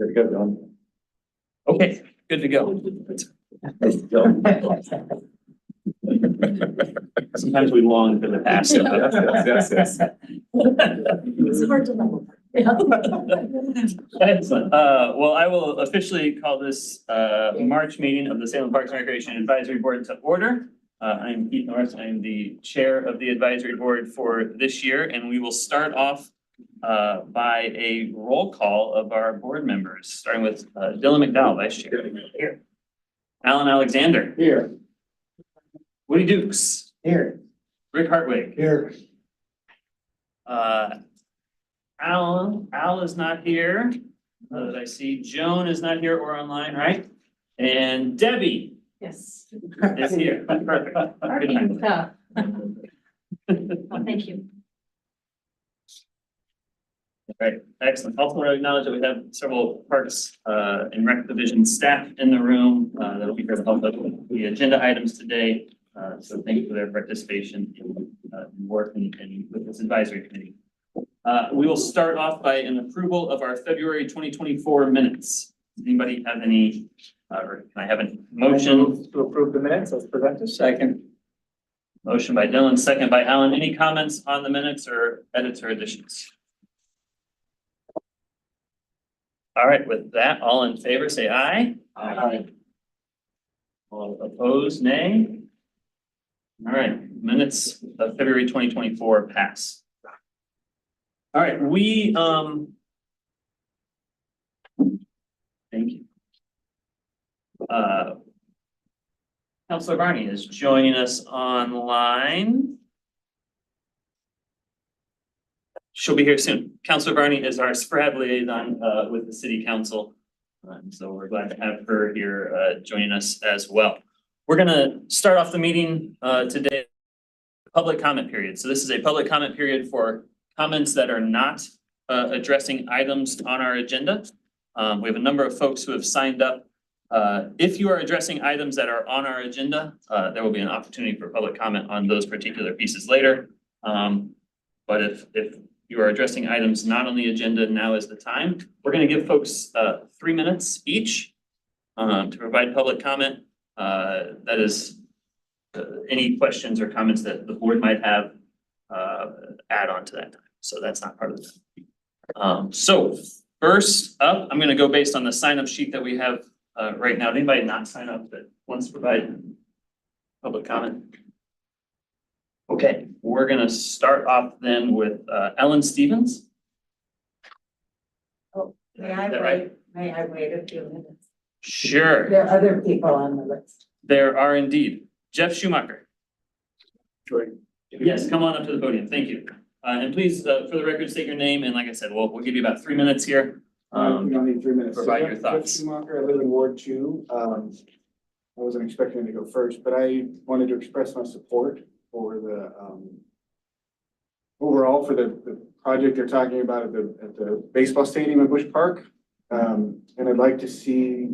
Good to go, Dylan. Okay, good to go. Sometimes we long for the past. Yes. It's hard to know. Excellent. Well, I will officially call this March meeting of the Salem Parks and Recreation Advisory Board to order. I'm Keith Norris. I'm the chair of the advisory board for this year, and we will start off by a roll call of our board members, starting with Dylan McDowell, vice chair. Here. Alan Alexander. Here. Woody Dukes. Here. Rick Hartwig. Here. Al is not here. That I see. Joan is not here or online, right? And Debbie Yes. is here. Perfect. Good night. Well, thank you. All right, excellent. Also want to acknowledge that we have several parks and rec division staff in the room that will be here to help us with the agenda items today. So thank you for their participation in work and with this advisory committee. We will start off by an approval of our February 2024 minutes. Does anybody have any, or can I have a motion? To approve the minutes as presented. Second. Motion by Dylan, second by Alan. Any comments on the minutes or edits or additions? All right, with that, all in favor, say aye. Aye. All opposed, nay. All right, minutes of February 2024 pass. All right, thank you. Councilor Barney is joining us online. She'll be here soon. Councilor Barney is our spread liaison with the city council. So we're glad to have her here joining us as well. We're gonna start off the meeting today, public comment period. So this is a public comment period for comments that are not addressing items on our agenda. We have a number of folks who have signed up. If you are addressing items that are on our agenda, there will be an opportunity for public comment on those particular pieces later. But if you are addressing items not on the agenda, now is the time. We're going to give folks 3 minutes each to provide public comment. That is any questions or comments that the board might have add on to that time. So that's not part of the time. So first up, I'm going to go based on the sign up sheet that we have right now. Did anybody not sign up that wants to provide public comment? Okay, we're gonna start off then with Ellen Stevens. Oh, may Is I that wait, right? may I wait a few minutes? Sure, There are other people on the list. there are indeed. Jeff Schumacher. Sure. Yes, come on up to the podium. Thank you. And please, for the record, state your name. And like I said, we'll give you about 3 minutes here. You don't need 3 minutes. Provide your Jeff thoughts. Schumacher, I live in Ward 2. I wasn't expecting to go first, but I wanted to express my support for the overall for the project they're talking about at the baseball stadium in Bush Park. And I'd like to see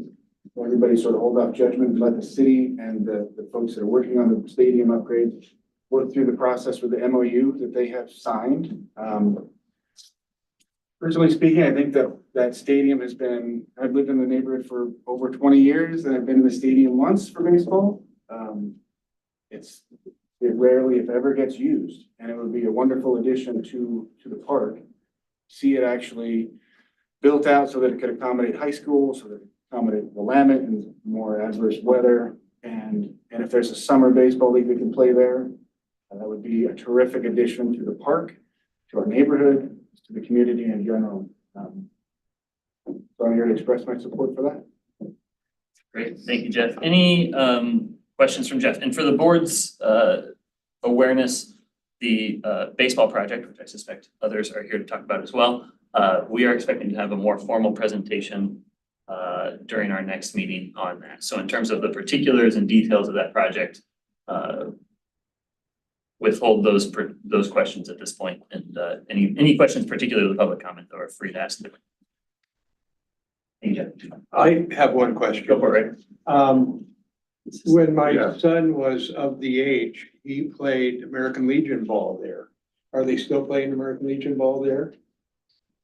everybody sort of hold off judgment and let the city and the folks that are working on the stadium upgrade work through the process with the MOU that they have signed. Personally speaking, I think that stadium has been, I've lived in the neighborhood for over 20 years and I've been in the stadium once for baseball. It rarely, if ever, gets used, and it would be a wonderful addition to the park. See it actually built out so that it could accommodate high school, so that it could accommodate the Willamette and more adverse weather. And if there's a summer baseball league that can play there, that would be a terrific addition to the park, to our neighborhood, to the community in general. So I'm here to express my support for that. Great, thank you, Jeff. Any questions from Jeff? And for the board's awareness, the baseball project, which I suspect others are here to talk about as well, we are expecting to have a more formal presentation during our next meeting on that. So in terms of the particulars and details of that project, withhold those questions at this point. And any questions particular to the public comment, though, are free to ask them. Hey, Jeff. I have one question. Go for it. When my son was of the age, he played American Legion ball there. Are they still playing American Legion ball there?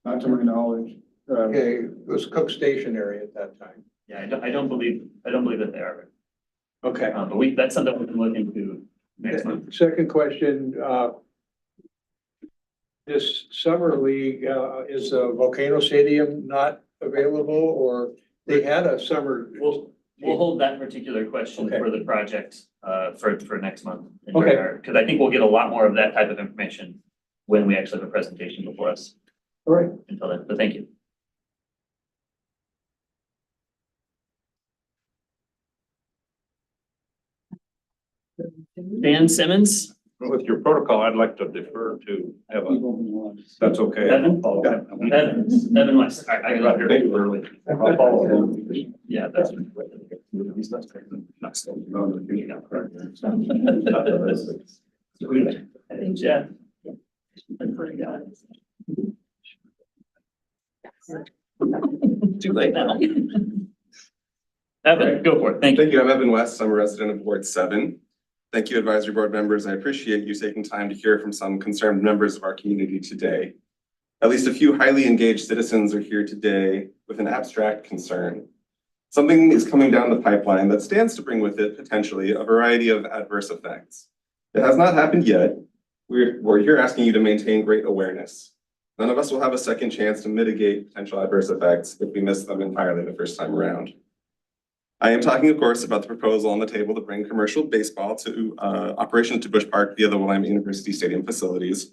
Not to my knowledge. Okay, it was Cook Station area at that time. Yeah, I don't believe that they are. Okay. But that's something we can look into next month. Second question, this summer league, is the Volcano Stadium not available, or they had a summer? We'll hold that particular question Okay. for the project, for next month. Okay. Because I think we'll get a lot more of that type of information when we actually have a presentation before us. All right. Until then, but thank you. Dan Simmons? With your protocol, I'd like to defer to Evan. That's okay. Evan? Evan West. I got here early. I'll follow him. Yeah, that's. I think Jeff. Too late now. Evan, go for it. Thank you. Thank you. I'm Evan West. I'm a resident of Ward 7. Thank you, advisory board members. I appreciate you taking time to hear from some concerned members of our community today. At least a few highly engaged citizens are here today with an abstract concern. Something is coming down the pipeline that stands to bring with it potentially a variety of adverse effects. It has not happened yet. We're here asking you to maintain great awareness. None of us will have a second chance to mitigate potential adverse effects if we miss them entirely the first time around. I am talking, of course, about the proposal on the table to bring commercial baseball to operation to Bush Park via the Willamette University Stadium facilities.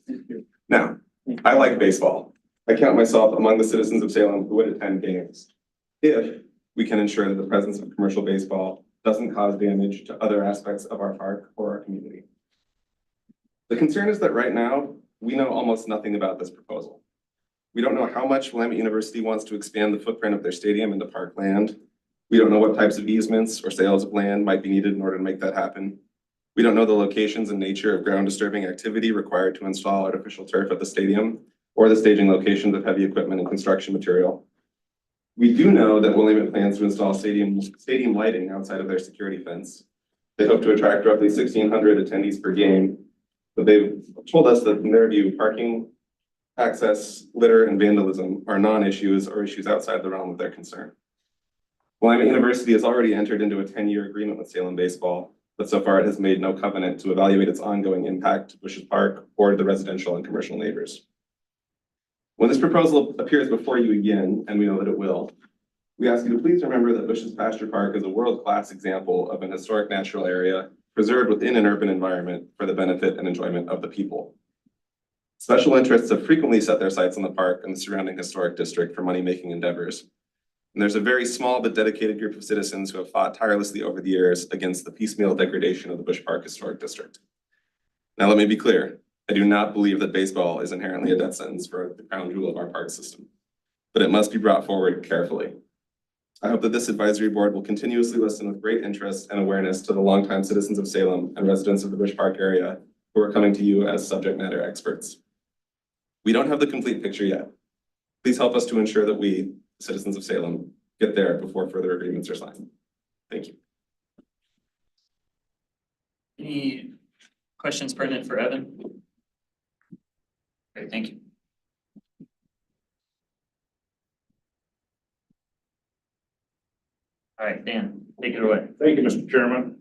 Now, I like baseball. I count myself among the citizens of Salem who would attend games if we can ensure that the presence of commercial baseball doesn't cause damage to other aspects of our park or our community. The concern is that right now, we know almost nothing about this proposal. We don't know how much Willamette University wants to expand the footprint of their stadium into parkland. We don't know what types of easements or sales of land might be needed in order to make that happen. We don't know the locations and nature of ground disturbing activity required to install artificial turf at the stadium or the staging locations of heavy equipment and construction material. We do know that Willamette plans to install stadium lighting outside of their security fence. They hope to attract roughly 1,600 attendees per game, but they've told us that in their view, parking, access, litter, and vandalism are non-issues or issues outside the realm of their concern. Willamette University has already entered into a 10-year agreement with Salem Baseball, but so far it has made no covenant to evaluate its ongoing impact to Bush's Park or to the residential and commercial neighbors. When this proposal appears before you again, and we know that it will, we ask you to please remember that Bush's Pasture Park is a world-class example of an historic natural area preserved within an urban environment for the benefit and enjoyment of the people. Special interests have frequently set their sights on the park and the surrounding historic district for money-making endeavors. And there's a very small but dedicated group of citizens who have fought tirelessly over the years against the piecemeal degradation of the Bush Park Historic District. Now, let me be clear. I do not believe that baseball is inherently a death sentence for the crown jewel of our park system, but it must be brought forward carefully. I hope that this advisory board will continuously listen with great interest and awareness to the longtime citizens of Salem and residents of the Bush Park area who are coming to you as subject matter experts. We don't have the complete picture yet. Please help us to ensure that we, citizens of Salem, get there before further agreements are signed. Thank you. Any questions pertinent for Evan? Great, thank you. All right, Dan, take it away. Thank you, Mr. Chairman.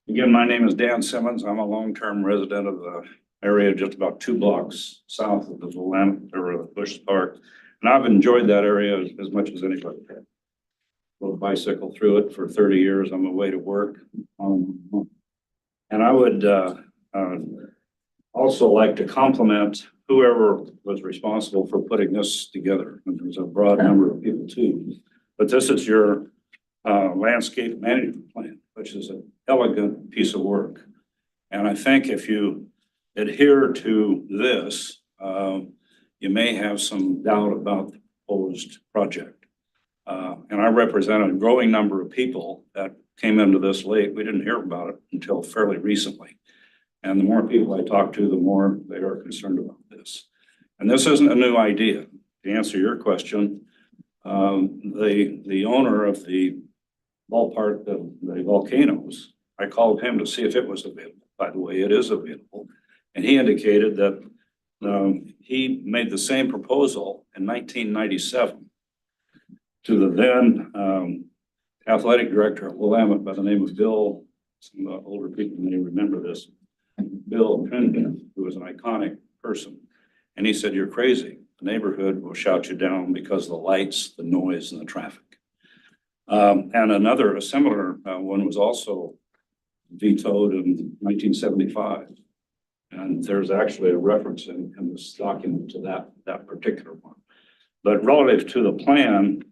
Again, my name is Dan Simmons. I'm a long-term resident of the area just about 2 blocks south of the Willamette or Bush Park. And I've enjoyed that area as much as anybody can. Rode bicycle through it for 30 years on my way to work. And I would also like to compliment whoever was responsible for putting this together. And there's a broad number of people too. But this is your landscape management plan, which is an elegant piece of work. And I think if you adhere to this, you may have some doubt about the proposed project. And I represent a growing number of people that came into this late. We didn't hear about it until fairly recently. And the more people I talk to, the more they are concerned about this. And this isn't a new idea. To answer your question, the owner of the ballpark, the Volcanoes, I called him to see if it was available. By the way, it is available. And he indicated that he made the same proposal in 1997 to the then athletic director at Willamette by the name of Bill. Some older people may remember this. Bill Crinden, who was an iconic person. And he said, "You're crazy. The neighborhood will shout you down because of the lights, the noise, and the traffic." And a similar one was also vetoed in 1975. And there's actually a reference in this document to that particular one. But relative to the plan,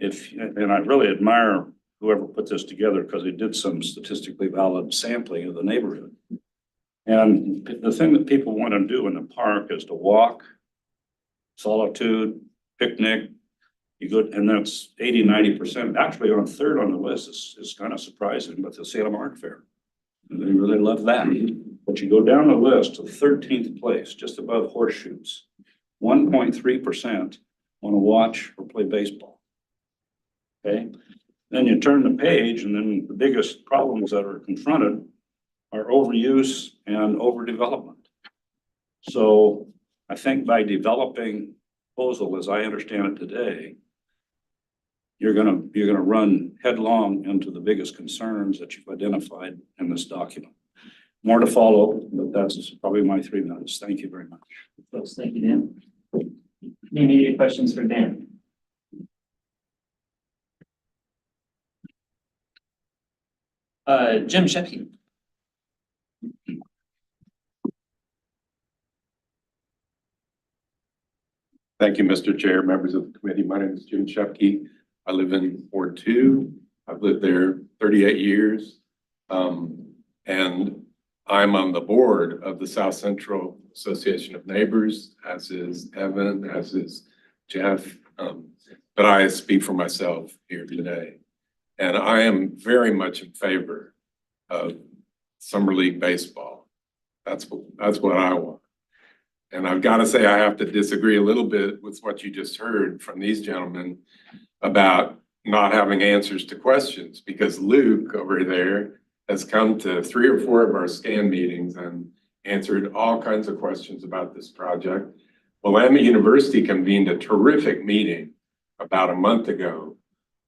and I really admire whoever put this together because he did some statistically valid sampling of the neighborhood. And the thing that people want to do in the park is to walk, solitude, picnic. You go, and that's 80–90%. Actually, on third on the list is kind of surprising, but the Salem Art Fair. And they really love that. But you go down the list to 13th place, just above horseshoes. 1.3% want to watch or play baseball. Okay. Then you turn the page, and then the biggest problems that are confronted are overuse and overdevelopment. So I think by developing proposal, as I understand it today, you're gonna run headlong into the biggest concerns that you've identified in this document. More to follow, but that's probably my 3 minutes. Thank you very much. Folks, thank you, Dan. Any immediate questions for Dan? Jim Shepke. Thank you, Mr. Chair, members of the committee. My name is Jim Shepke. I live in Ward 2. I've lived there 38 years. And I'm on the board of the South Central Association of Neighbors, as is Evan, as is Jeff. But I speak for myself here today. And I am very much in favor of Summer League baseball. That's what I want. And I've got to say, I have to disagree a little bit with what you just heard from these gentlemen about not having answers to questions, because Luke over there has come to 3 or 4 of our SCAN meetings and answered all kinds of questions about this project. Willamette University convened a terrific meeting about a month ago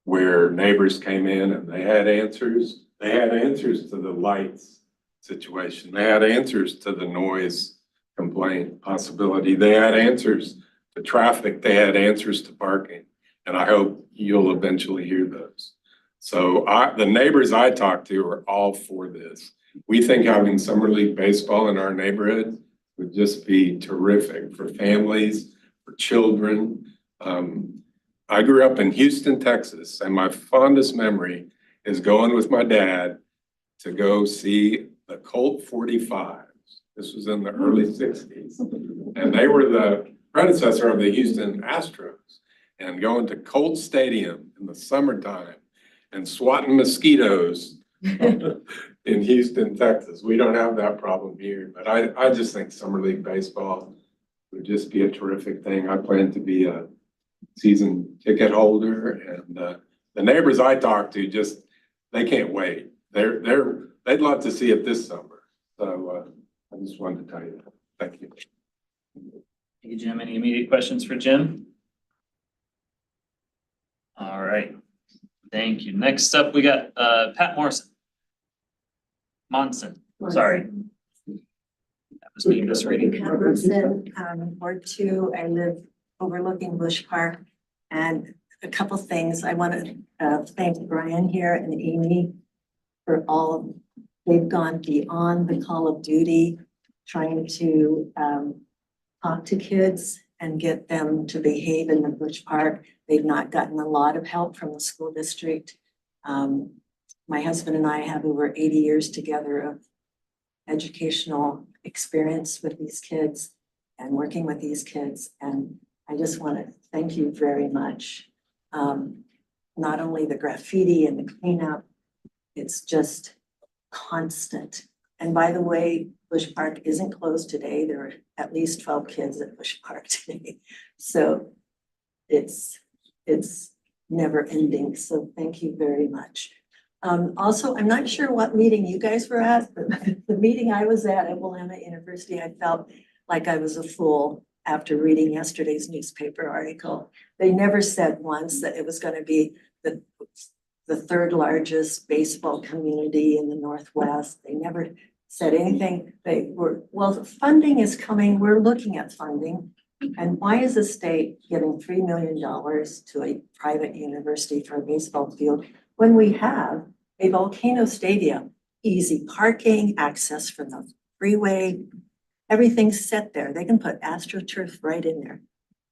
where neighbors came in and they had answers. They had answers to the lights situation. They had answers to the noise complaint possibility. They had answers to traffic. They had answers to parking. And I hope you'll eventually hear those. So the neighbors I talked to are all for this. We think having Summer League baseball in our neighborhood would just be terrific for families, for children. I grew up in Houston, Texas, and my fondest memory is going with my dad to go see the Colt 45s. This was in the early 60s. And they were the predecessor of the Houston Astros. And going to Colt Stadium in the summertime and swatting mosquitoes in Houston, Texas. We don't have that problem here, but I just think Summer League baseball would just be a terrific thing. I plan to be a season ticket holder, and the neighbors I talk to they can't wait. They'd love to see it this summer. So I just wanted to tell you that. Thank you. Thank you, Jim. Any immediate questions for Jim? All right. Thank you. Next up, we got Pat Monson. Sorry. That was me misreading. Pat Monson, Ward 2. I live overlooking Bush Park. And a couple things. I want to thank Brian here and Amy for all. They've gone beyond the call of duty, trying to talk to kids and get them to behave in the Bush Park. They've not gotten a lot of help from the school district. My husband and I have over 80 years together of educational experience with these kids and working with these kids. And I just want to thank you very much. Not only the graffiti and the cleanup, it's just constant. And by the way, Bush Park isn't closed today. There are at least 12 kids at Bush Park today. So it's never ending. So thank you very much. Also, I'm not sure what meeting you guys were at, but the meeting I was at Willamette University, I felt like I was a fool after reading yesterday's newspaper article. They never said once that it was gonna be the third largest baseball community in the Northwest. They never said anything. They were, well, the funding is coming. We're looking at funding. And why is the state giving $3 million to a private university for a baseball field when we have a volcano stadium, easy parking, access from the freeway, everything's set there. They can put AstroTurf right in there.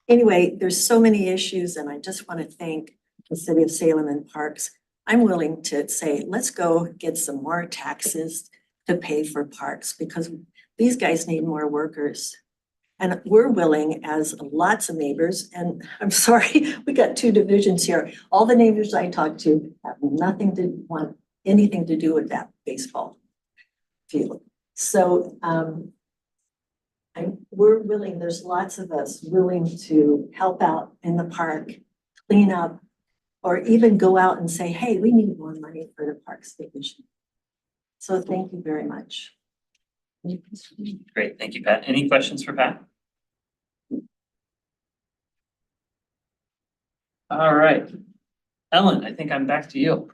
Anyway, there's so many issues and I just want to thank the city of Salem and Parks. I'm willing to say, let's go get some more taxes to pay for parks because these guys need more workers. And we're willing as lots of neighbors, and I'm sorry, we got two divisions here. All the neighbors I talk to have nothing to want anything to do with that baseball field. So we're willing, there's lots of us willing to help out in the park, clean up, or even go out and say, hey, we need more money for the Parks Division. So thank you very much. Great, thank you, Pat. Any questions for Pat? All right. Ellen, I think I'm back to you.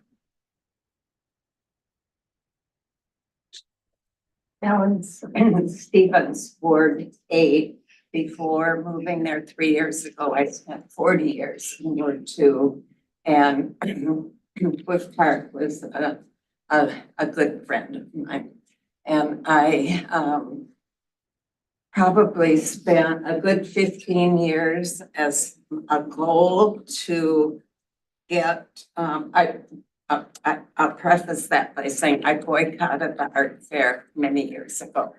Ellen Stevens, Ward 8. Before moving there 3 years ago, I spent 40 years in Ward 2. And Bush Park was a good friend of mine. And I probably spent a good 15 years as a goal to get, I'll preface that by saying I boycotted the art fair many years ago.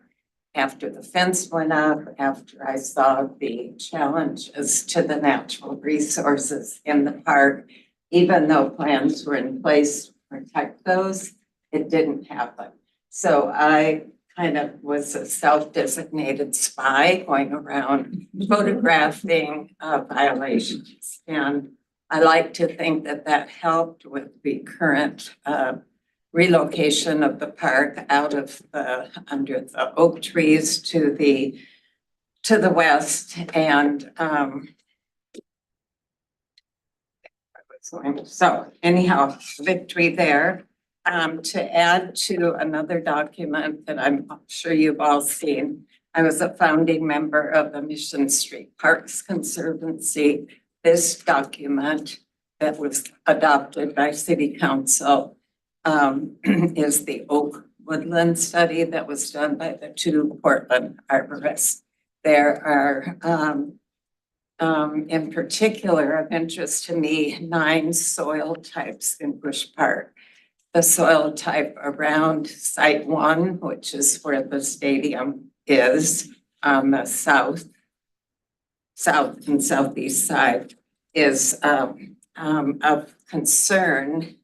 After the fence went up, after I saw the challenges to the natural resources in the park, even though plans were in place to protect those, it didn't happen. So I kind of was a self-designated spy going around photographing violations. And I like to think that that helped with the current relocation of the park out of under the oak trees to the west. And so anyhow, victory there. To add to another document that I'm sure you've all seen, I was a founding member of the Mission Street Parks Conservancy. This document that was adopted by City Council is the oak woodland study that was done by the two Portland arborists. There are in particular of interest to me 9 soil types in Bush Park. The soil type around Site 1, which is where the stadium is on the south and southeast side, is of concern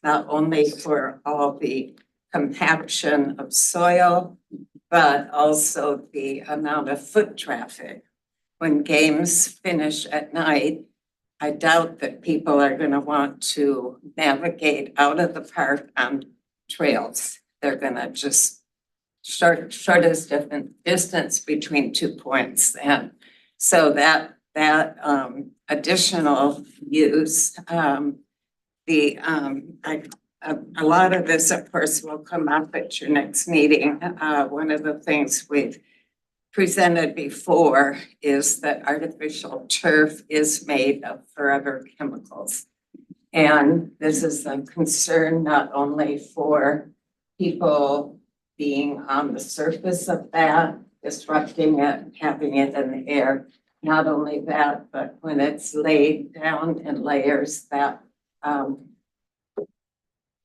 not only for all the compaction of soil, but also the amount of foot traffic. When games finish at night, I doubt that people are going to want to navigate out of the park on trails. They're going to just shortest distance between 2 points. And so that additional use, a lot of this, of course, will come up at your next meeting. One of the things we've presented before is that artificial turf is made of forever chemicals. And this is a concern not only for people being on the surface of that, disrupting it, having it in the air. Not only that, but when it's laid down in layers, that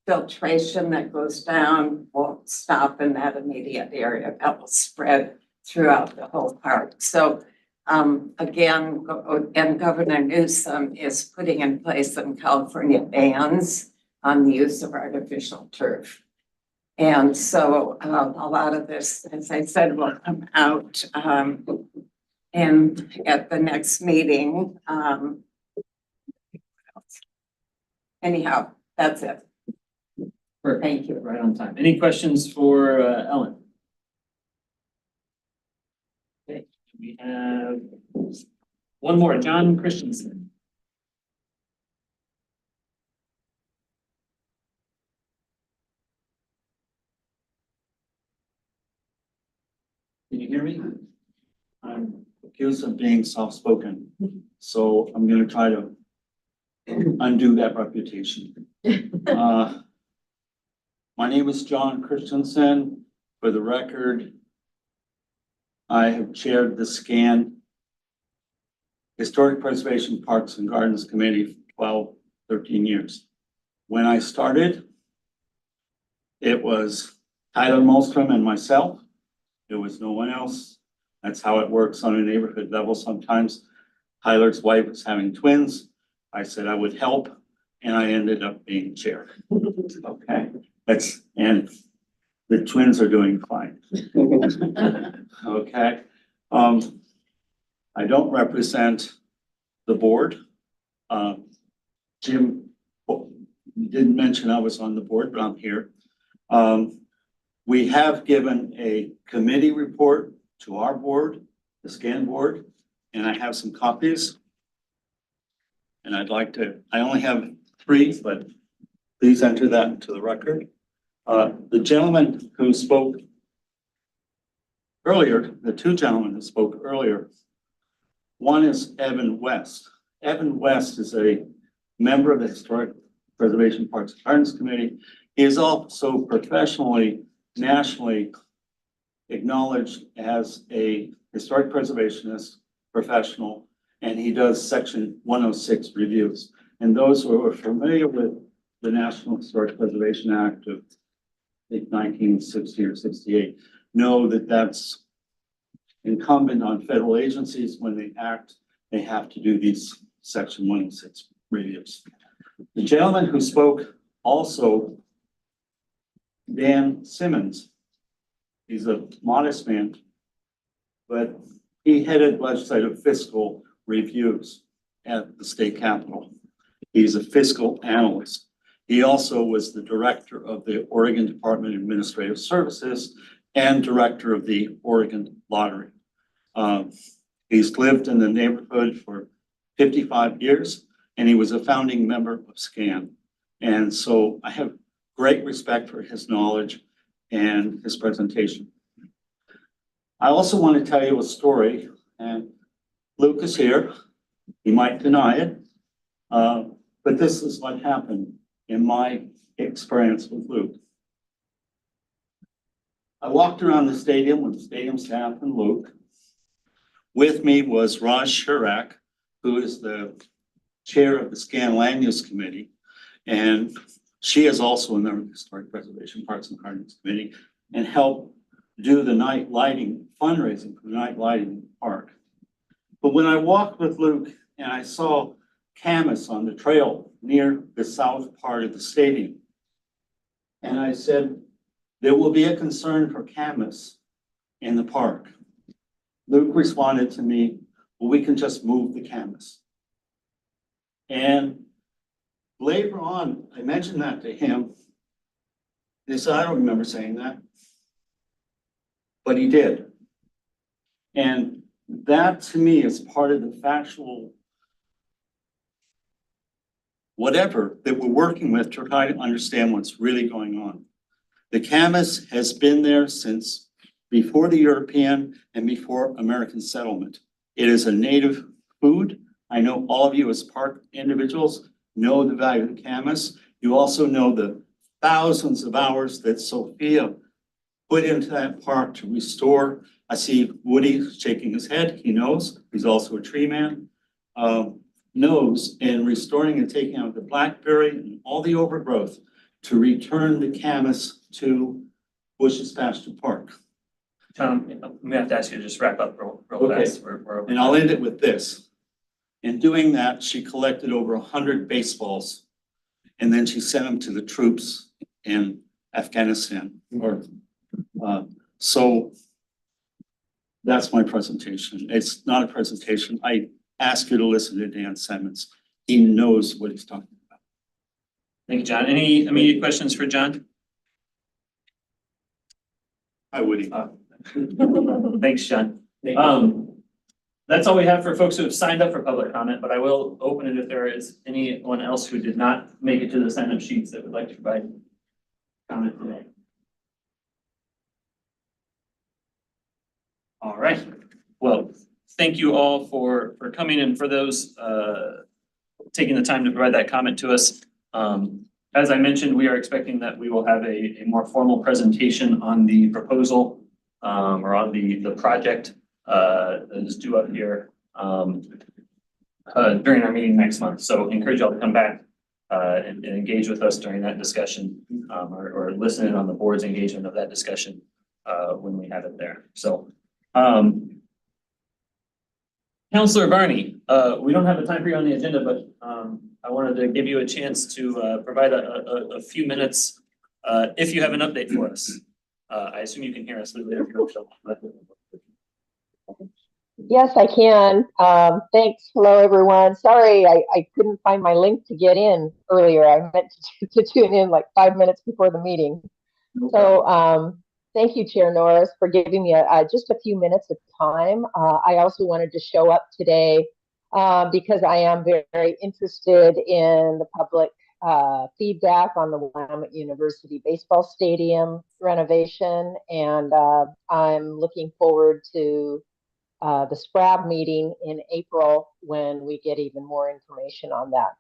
filtration that goes down won't stop in that immediate area. That will spread throughout the whole park. So again, and Governor Newsom is putting in place some California bans on the use of artificial turf. And so a lot of this, as I said, will come out and at the next meeting. Anyhow, that's it. Perfect. Thank you. Right on time. Any questions for Ellen? Okay. We have one more, John Christensen. Can you hear me? I'm accused of being soft-spoken, so I'm gonna try to undo that reputation. My name is John Christensen. For the record, I have chaired the SCAN Historic Preservation Parks and Gardens Committee for 12, 13 years. When I started, it was Tyler Molstrom and myself. There was no one else. That's how it works on a neighborhood level sometimes. Tyler's wife was having twins. I said I would help, and I ended up being chair. Okay, and the twins are doing fine. Okay, I don't represent the board. Jim didn't mention I was on the board, but I'm here. We have given a committee report to our board, the SCAN board, and I have some copies. And I only have 3, but please enter that into the record. The gentleman who spoke earlier, the 2 gentlemen who spoke earlier, one is Evan West. Evan West is a member of the Historic Preservation Parks and Gardens Committee. He is also professionally, nationally acknowledged as a historic preservationist professional, and he does Section 106 reviews. And those who are familiar with the National Historic Preservation Act of, I think, 1960 or 68, know that that's incumbent on federal agencies. When they act, they have to do these Section 106 reviews. The gentleman who spoke also, Dan Simmons, he's a modest man, but he headed legislative fiscal reviews at the state capitol. He's a fiscal analyst. He also was the director of the Oregon Department of Administrative Services and director of the Oregon Lottery. He's lived in the neighborhood for 55 years, and he was a founding member of SCAN. And so I have great respect for his knowledge and his presentation. I also want to tell you a story, and Luke is here. He might deny it, but this is what happened in my experience with Luke. I walked around the stadium with the stadium staff and Luke. With me was Raj Shirak, who is the chair of the SCAN Land Use Committee, and she is also a member of the Historic Preservation Parks and Gardens Committee, and helped do the night lighting fundraising for the night lighting in the park. But when I walked with Luke and I saw camas on the trail near the south part of the stadium, and I said, there will be a concern for camas in the park. Luke responded to me, well, we can just move the camas. And later on, I mentioned that to him. He said, I don't remember saying that. But he did. And that to me is part of the factual whatever that we're working with to try to understand what's really going on. The camas has been there since before the European and before American settlement. It is a native food. I know all of you as park individuals know the value of the camas. You also know the thousands of hours that Sophia put into that park to restore. I see Woody shaking his head. He knows. He's also a tree man. Knows in restoring and taking out the blackberry and all the overgrowth to return the camas to Bush's Pasture Park. Tom, we have to ask you to just wrap up real Okay. fast. We're over And I'll end it with this. In doing that, she collected over 100 baseballs, and then she sent them to the troops in Afghanistan. So that's my presentation. It's not a presentation. I ask you to listen to Dan Simmons. He knows what he's talking about. Thank you, John. Any immediate questions for John? Hi, Woody. Thanks, John. that's all we have for folks who have signed up for public comment, but I will open it if there is anyone else who did not make it to the sign up sheets that would like to provide comment today. All right, well, thank you all for coming and for those taking the time to provide that comment to us. As I mentioned, we are expecting that we will have a more formal presentation on the proposal or on the project that is due up here during our meeting next month. So encourage y'all to come back and engage with us during that discussion or listen in on the board's engagement of that discussion when we have it there. So Councilor Barney, we don't have the time for you on the agenda, but I wanted to give you a chance to provide a few minutes if you have an update for us. I assume you can hear us. Yes, I can. Thanks. Hello, everyone. Sorry, I couldn't find my link to get in earlier. I meant to tune in like 5 minutes before the meeting. So thank you, Chair Norris, for giving me just a few minutes of time. I also wanted to show up today because I am very interested in the public feedback on the Willamette University Baseball Stadium renovation. And I'm looking forward to the SPRAB meeting in April when we get even more information on that.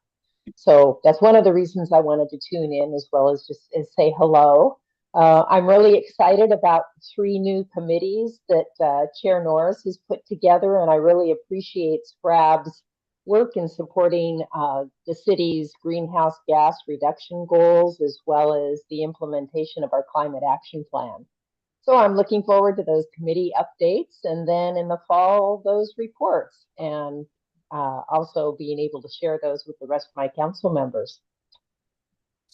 So that's one of the reasons I wanted to tune in, as well as just say hello. I'm really excited about 3 new committees that Chair Norris has put together, and I really appreciate SPRAB's work in supporting the city's greenhouse gas reduction goals, as well as the implementation of our climate action plan. So I'm looking forward to those committee updates, and then in the fall, those reports, and also being able to share those with the rest of my council members.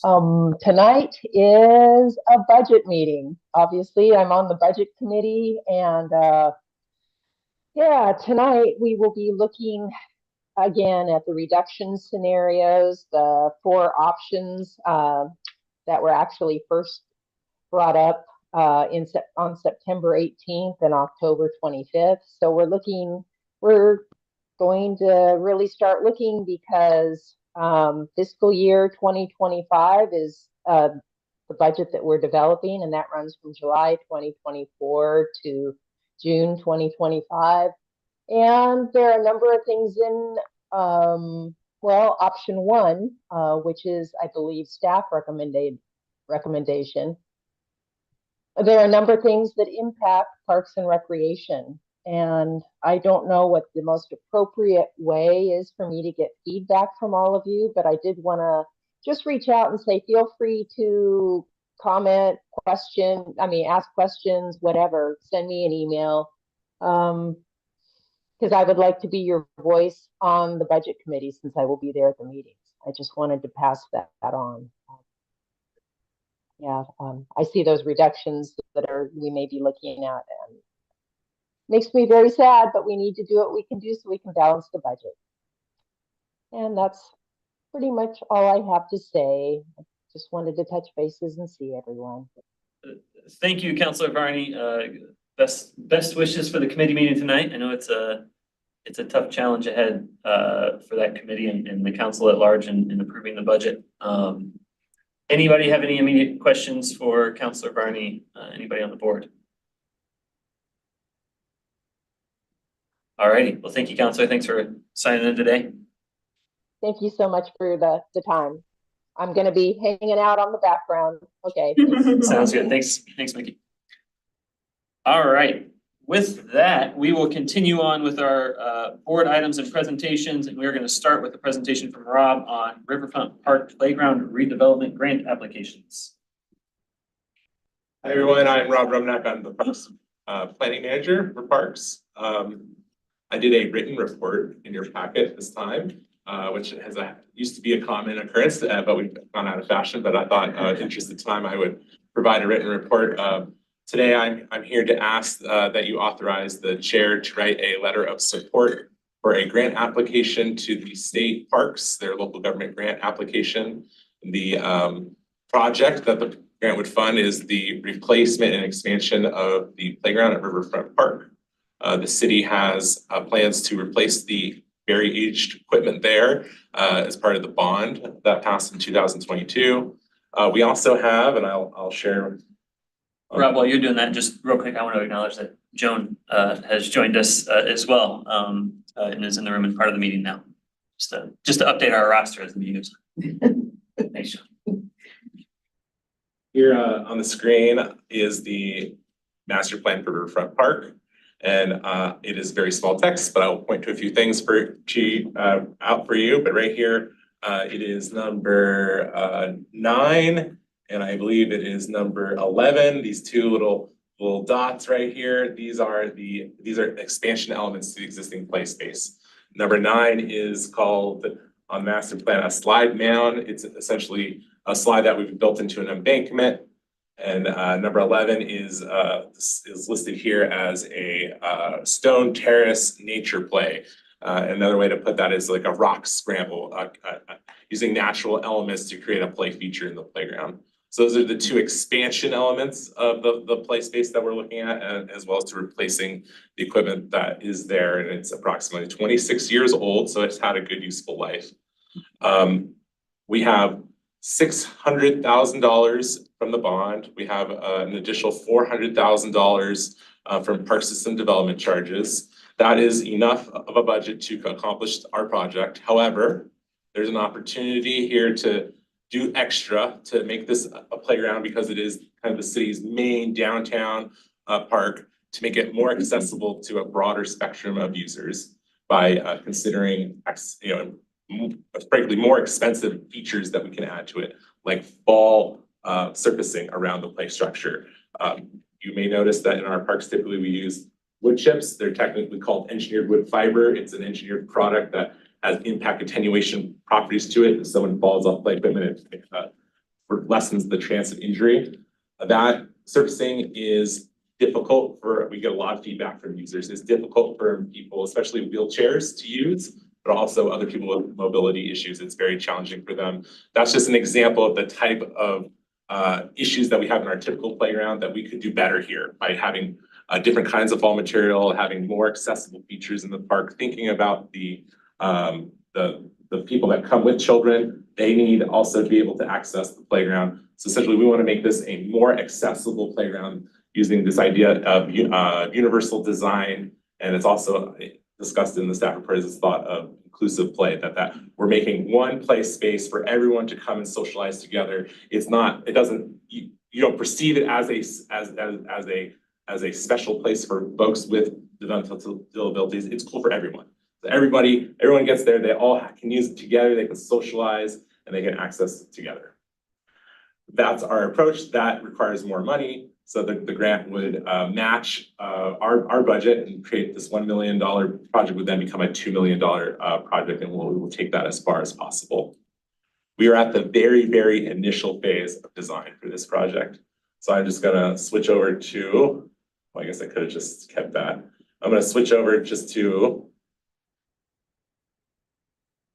Tonight is a budget meeting. Obviously, I'm on the budget committee, and yeah, tonight we will be looking again at the reduction scenarios, the 4 options that were actually first brought up on September 18th and October 25th. So we're going to really start looking because fiscal year 2025 is the budget that we're developing, and that runs from July 2024 to June 2025. And there are a number of things in, well, option 1, which is, I believe, staff recommendation. There are a number of things that impact Parks and Recreation, and I don't know what the most appropriate way is for me to get feedback from all of you, but I did want to just reach out and say, feel free to comment, ask questions, whatever, send me an email, because I would like to be your voice on the budget committee since I will be there at the meetings. I just wanted to pass that on. Yeah, I see those reductions that we may be looking at, and makes me very sad, but we need to do what we can do so we can balance the budget. And that's pretty much all I have to say. I just wanted to touch bases and see everyone. Thank you, Councilor Barney. Best wishes for the committee meeting tonight. I know it's a tough challenge ahead for that committee and the council at large in approving the budget. Anybody have any immediate questions for Councilor Barney? Anybody on the board? All righty. Well, thank you, Councilor. Thanks for signing in today. Thank you so much for the time. I'm going to be hanging out on the background. Okay. Sounds good. Thanks, Mickey. All right. With that, we will continue on with our board items and presentations, and we're going to start with the presentation from Rob on Riverfront Park Playground redevelopment grant applications. Hi, everyone. I'm Rob Rumnack. I'm the Parks Planning Manager for Parks. I did a written report in your packet this time, which used to be a common occurrence, but we've gone out of fashion. But I thought, in the interest of time, I would provide a written report. Today, I'm here to ask that you authorize the chair to write a letter of support for a grant application to the state parks, their local government grant application. The project that the grant would fund is the replacement and expansion of the playground at Riverfront Park. The city has plans to replace the very aged equipment there as part of the bond that passed in 2022. We also have, and I'll share. Rob, while you're doing that, just real quick, I want to acknowledge that Joan has joined us as well and is in the room and part of the meeting now. Just to update our roster as the meeting goes. Thanks, Joan. Here on the screen is the master plan for Riverfront Park. And it is very small text, but I will point to a few things out for you. But right here, it is number 9, and I believe it is number 11. These two little dots right here. These are expansion elements to the existing play space. Number 9 is called on master plan a slide mound. It's essentially a slide that we've built into an embankment. And number 11 is listed here as a stone terrace nature play. Another way to put that is like a rock scramble, using natural elements to create a play feature in the playground. So those are the two expansion elements of the play space that we're looking at, as well as to replacing the equipment that is there. And it's approximately 26 years old, so it's had a good useful life. We have $600,000 from the bond. We have an additional $400,000 from park system development charges. That is enough of a budget to accomplish our project. However, there's an opportunity here to do extra to make this a playground, because it is kind of the city's main downtown park, to make it more accessible to a broader spectrum of users by considering, frankly, more expensive features that we can add to it, like fall surfacing around the play structure. You may notice that in our parks, typically we use wood chips. They're technically called engineered wood fiber. It's an engineered product that has impact attenuation properties to it. If someone falls off play equipment, it lessens the chance of injury. That surfacing is difficult we get a lot of feedback from users. It's difficult for people, especially wheelchairs, to use, but also other people with mobility issues. It's very challenging for them. That's just an example of the type of issues that we have in our typical playground that we could do better here by having different kinds of fall material, having more accessible features in the park, thinking about the people that come with children. They need also to be able to access the playground. So essentially, we want to make this a more accessible playground using this idea of universal design. And it's also discussed in the staff report as this thought of inclusive play, that we're making one play space for everyone to come and socialize together. It's not, it doesn't, you don't perceive it as a special place for folks with developmental disabilities. It's cool for everyone. So everyone gets there, they all can use it together, they can socialize, and they can access it together. That's our approach. That requires more money. So the grant would match our budget and create this $1 million project would then become a $2 million project, and we will take that as far as possible. We are at the very, very initial phase of design for this project. So I'm just gonna switch over to, well, I guess I could have just kept that. I'm gonna switch over just to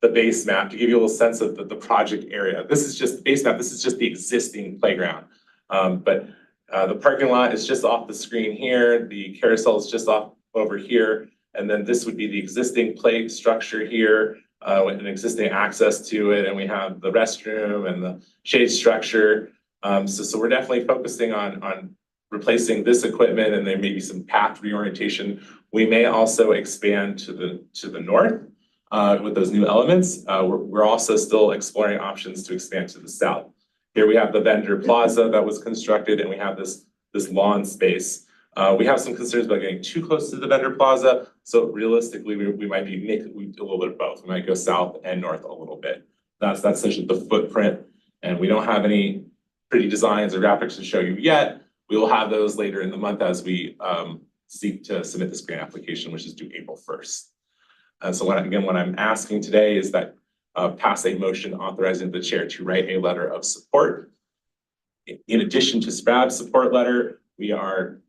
the base map to give you a little sense of the project area. This is just base map. This is just the existing playground. But the parking lot is just off the screen here. The carousel is just off over here. And then this would be the existing play structure here with an existing access to it. And we have the restroom and the shade structure. So we're definitely focusing on replacing this equipment, and there may be some path reorientation. We may also expand to the north with those new elements. We're also still exploring options to expand to the south. Here we have the vendor plaza that was constructed, and we have this lawn space. We have some concerns about getting too close to the vendor plaza. So realistically, we might we do a little bit of both. We might go south and north a little bit. That's essentially the footprint. And we don't have any pretty designs or graphics to show you yet. We will have those later in the month as we seek to submit this grant application, which is due April 1st. And so what I'm asking today is that pass a motion authorizing the chair to write a letter of support. In addition to SPRAD's support letter, we are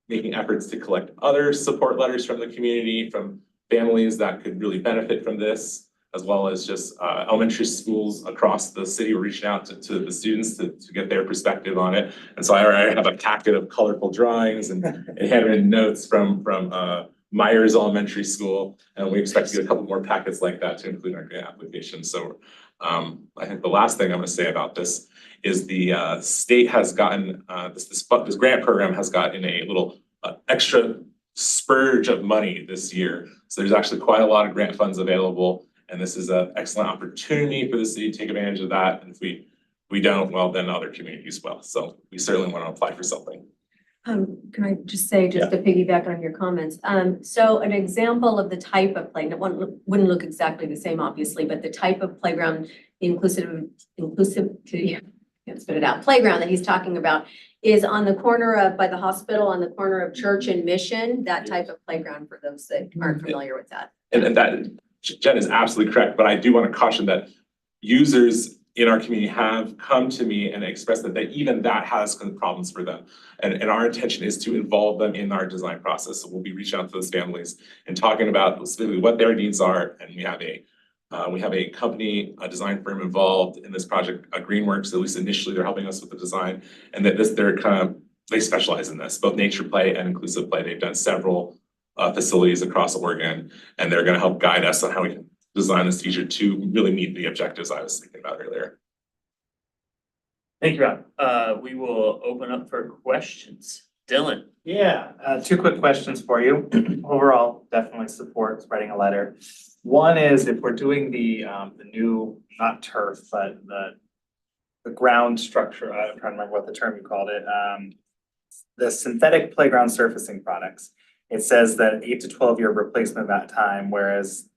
making efforts to collect other support letters from the community, from families that could really benefit from this, as well as just elementary schools across the city. We're reaching out to the students to get their perspective on it. And so I already have a packet of colorful drawings and handwritten notes from Myers Elementary School, and we expect to get a couple more packets like that to include in our grant application. So I think the last thing I'm gonna say about this is the state has gotten this grant program has gotten a little extra spurge of money this year. So there's actually quite a lot of grant funds available, and this is an excellent opportunity for the city to take advantage of that. And if we don't, well, then other communities will. So we certainly want to apply for something. Can I just say, just to piggyback on your comments, so an example of the type of play, it wouldn't look exactly the same, obviously, but the type of playground, the inclusivity, can't spit it out, playground that he's talking about is on the corner of, by the hospital, on the corner of Church and Mission, that type of playground for those that aren't familiar with that. And that, Jen is absolutely correct, but I do want to caution that users in our community have come to me and expressed that even that has problems for them. And our intention is to involve them in our design process. So we'll be reaching out to those families and talking about specifically what their needs are. And we have a company, a design firm involved in this project, Greenworks. At least initially, they're helping us with the design, and that they specialize in this, both nature play and inclusive play. They've done several facilities across Oregon, and they're going to help guide us on how we can design this feature to really meet the objectives I was thinking about earlier. Thank you, Rob. We will open up for questions. Dylan. Yeah, two quick questions for you. Overall, definitely support spreading a letter. One is if we're doing the new, not turf, but the ground structure, I'm trying to remember what the term you called it, the synthetic playground surfacing products. It says that 8 to 12 year replacement time, whereas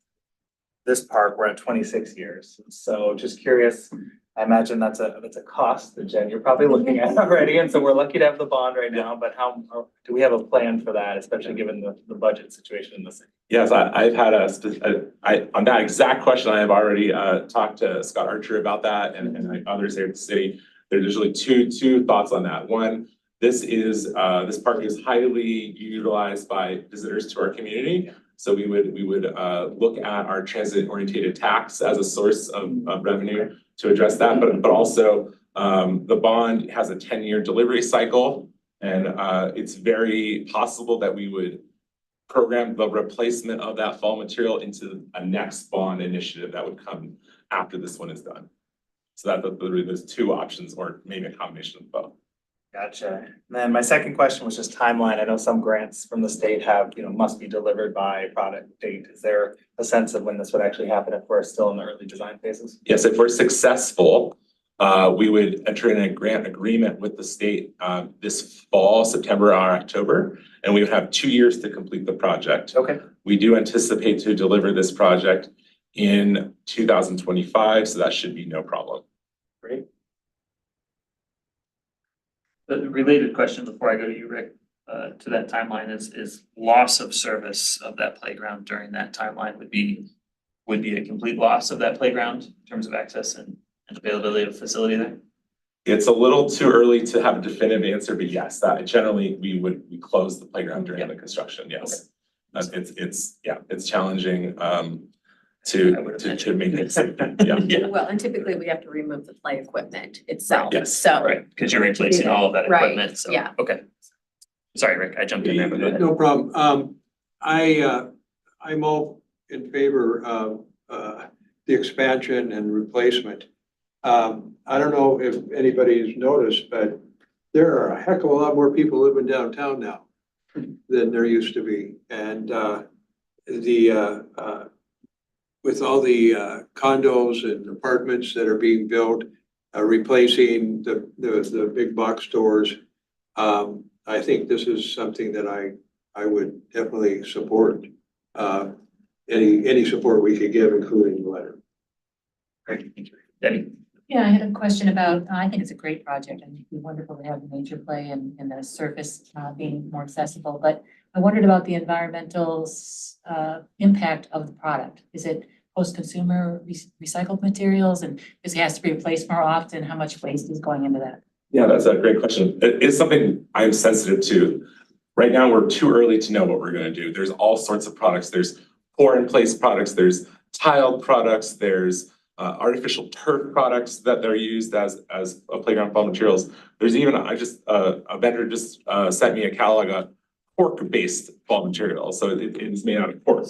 this park, we're at 26 years. So just curious, I imagine that's a cost that Jen, you're probably looking at already. And so we're lucky to have the bond right now, but how do we have a plan for that, especially given the budget situation in the city? Yes, I've had on that exact question, I have already talked to Scott Archer about that and others here at the city. There's really two thoughts on that. One, this park is highly utilized by visitors to our community. So we would look at our transit oriented tax as a source of revenue to address that, but also the bond has a 10-year delivery cycle, and it's very possible that we would program the replacement of that fall material into a next bond initiative that would come after this one is done. So that literally there's two options, or maybe a combination of both. Gotcha. And then my second question was just timeline. I know some grants from the state have, must be delivered by product date. Is there a sense of when this would actually happen if we're still in the early design phases? Yes, if we're successful, we would enter in a grant agreement with the state this fall, September or October, and we would have 2 years to complete the project. Okay. We do anticipate to deliver this project in 2025, so that should be no problem. Great. The related question before I go to you, Rick, to that timeline is loss of service of that playground during that timeline would be a complete loss of that playground in terms of access and availability of facility there? It's a little too early to have a definitive answer, but yes, that generally we close the playground during the construction, yes. Okay. It's challenging to make it safe, yeah. Well, and typically we have to remove the play equipment itself. Yes. So. Right, because you're replacing all of that Right, equipment, so, yeah. okay. Sorry, Rick, I jumped in there, but go ahead. No problem. I'm all in favor of the expansion and replacement. I don't know if anybody's noticed, but there are a heck of a lot more people living downtown now than there used to be. And with all the condos and apartments that are being built, replacing the big box stores, I think this is something that I would definitely support. Any support we could give, including the letter. Great, thank you. Debbie? Yeah, I had a question about, I think it's a great project. I think it'd be wonderful to have nature play and the surface being more accessible. But I wondered about the environmental impact of the product. Is it post-consumer recycled materials, and because it has to be replaced more often, how much waste is going into that? Yeah, that's a great question. It is something I'm sensitive to. Right now, we're too early to know what we're going to do. There's all sorts of products. There's pour-in-place products. There's tiled products. There's artificial turf products that they're used as playground fall materials. There's even a vendor just sent me a catalog of pork-based fall material, so it is made out of pork.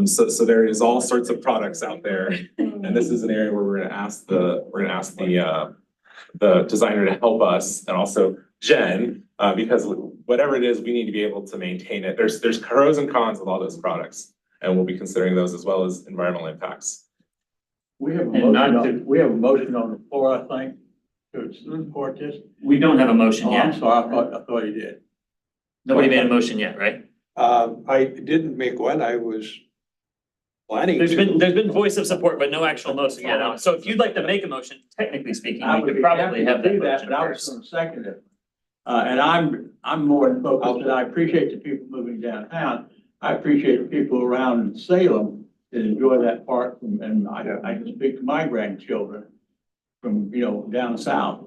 So there is all sorts of products out there, and this is an area where we're gonna ask the designer to help us, and also Jen, because whatever it is, we need to be able to maintain it. There's pros and cons with all those products, and we'll be considering those as well as environmental impacts. We have a And not motion, we have a motion on the floor, I think, to support this. We don't have a motion Oh, I'm yet. sorry, I thought you did. Nobody made a motion yet, right? I didn't make one, I was planning There's to. been voice of support, but no actual motion yet, Alan. So if you'd like to make a motion, technically speaking, I you would could be probably happy to have that do that, motion but I was first. gonna second it. And I'm more than focused, and I appreciate the people moving downtown. I appreciate the people around Salem that enjoy that park, and I can speak to my grandchildren from, down south.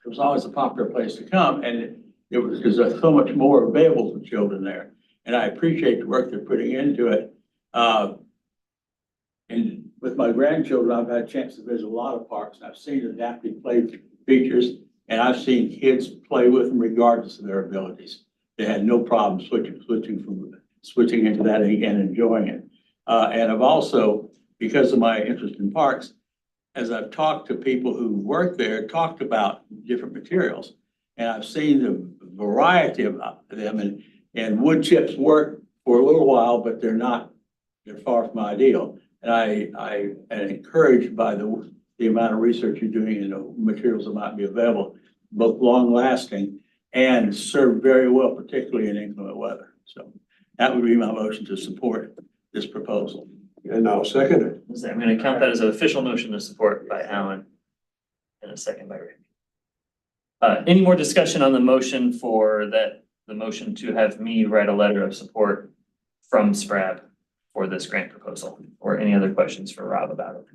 It was always a popular place to come, and because there's so much more available for children there. And I appreciate the work they're putting into it. And with my grandchildren, I've had a chance to visit a lot of parks, and I've seen adaptive play features, and I've seen kids play with them regardless of their abilities. They had no problem switching into that and enjoying it. And I've also, because of my interest in parks, as I've talked to people who work there, talked about different materials. And I've seen the variety of them, and wood chips work for a little while, but they're far from ideal. And I am encouraged by the amount of research you're doing and the materials that might be available, both long lasting and serve very well, particularly in inclement weather. So that would be my motion to support this proposal. And I'll second it. I'm gonna count that as an official motion to support by Alan and a second by Rick. Any more discussion on the motion the motion to have me write a letter of support from SPRAB for this grant proposal, or any other questions for Rob about it?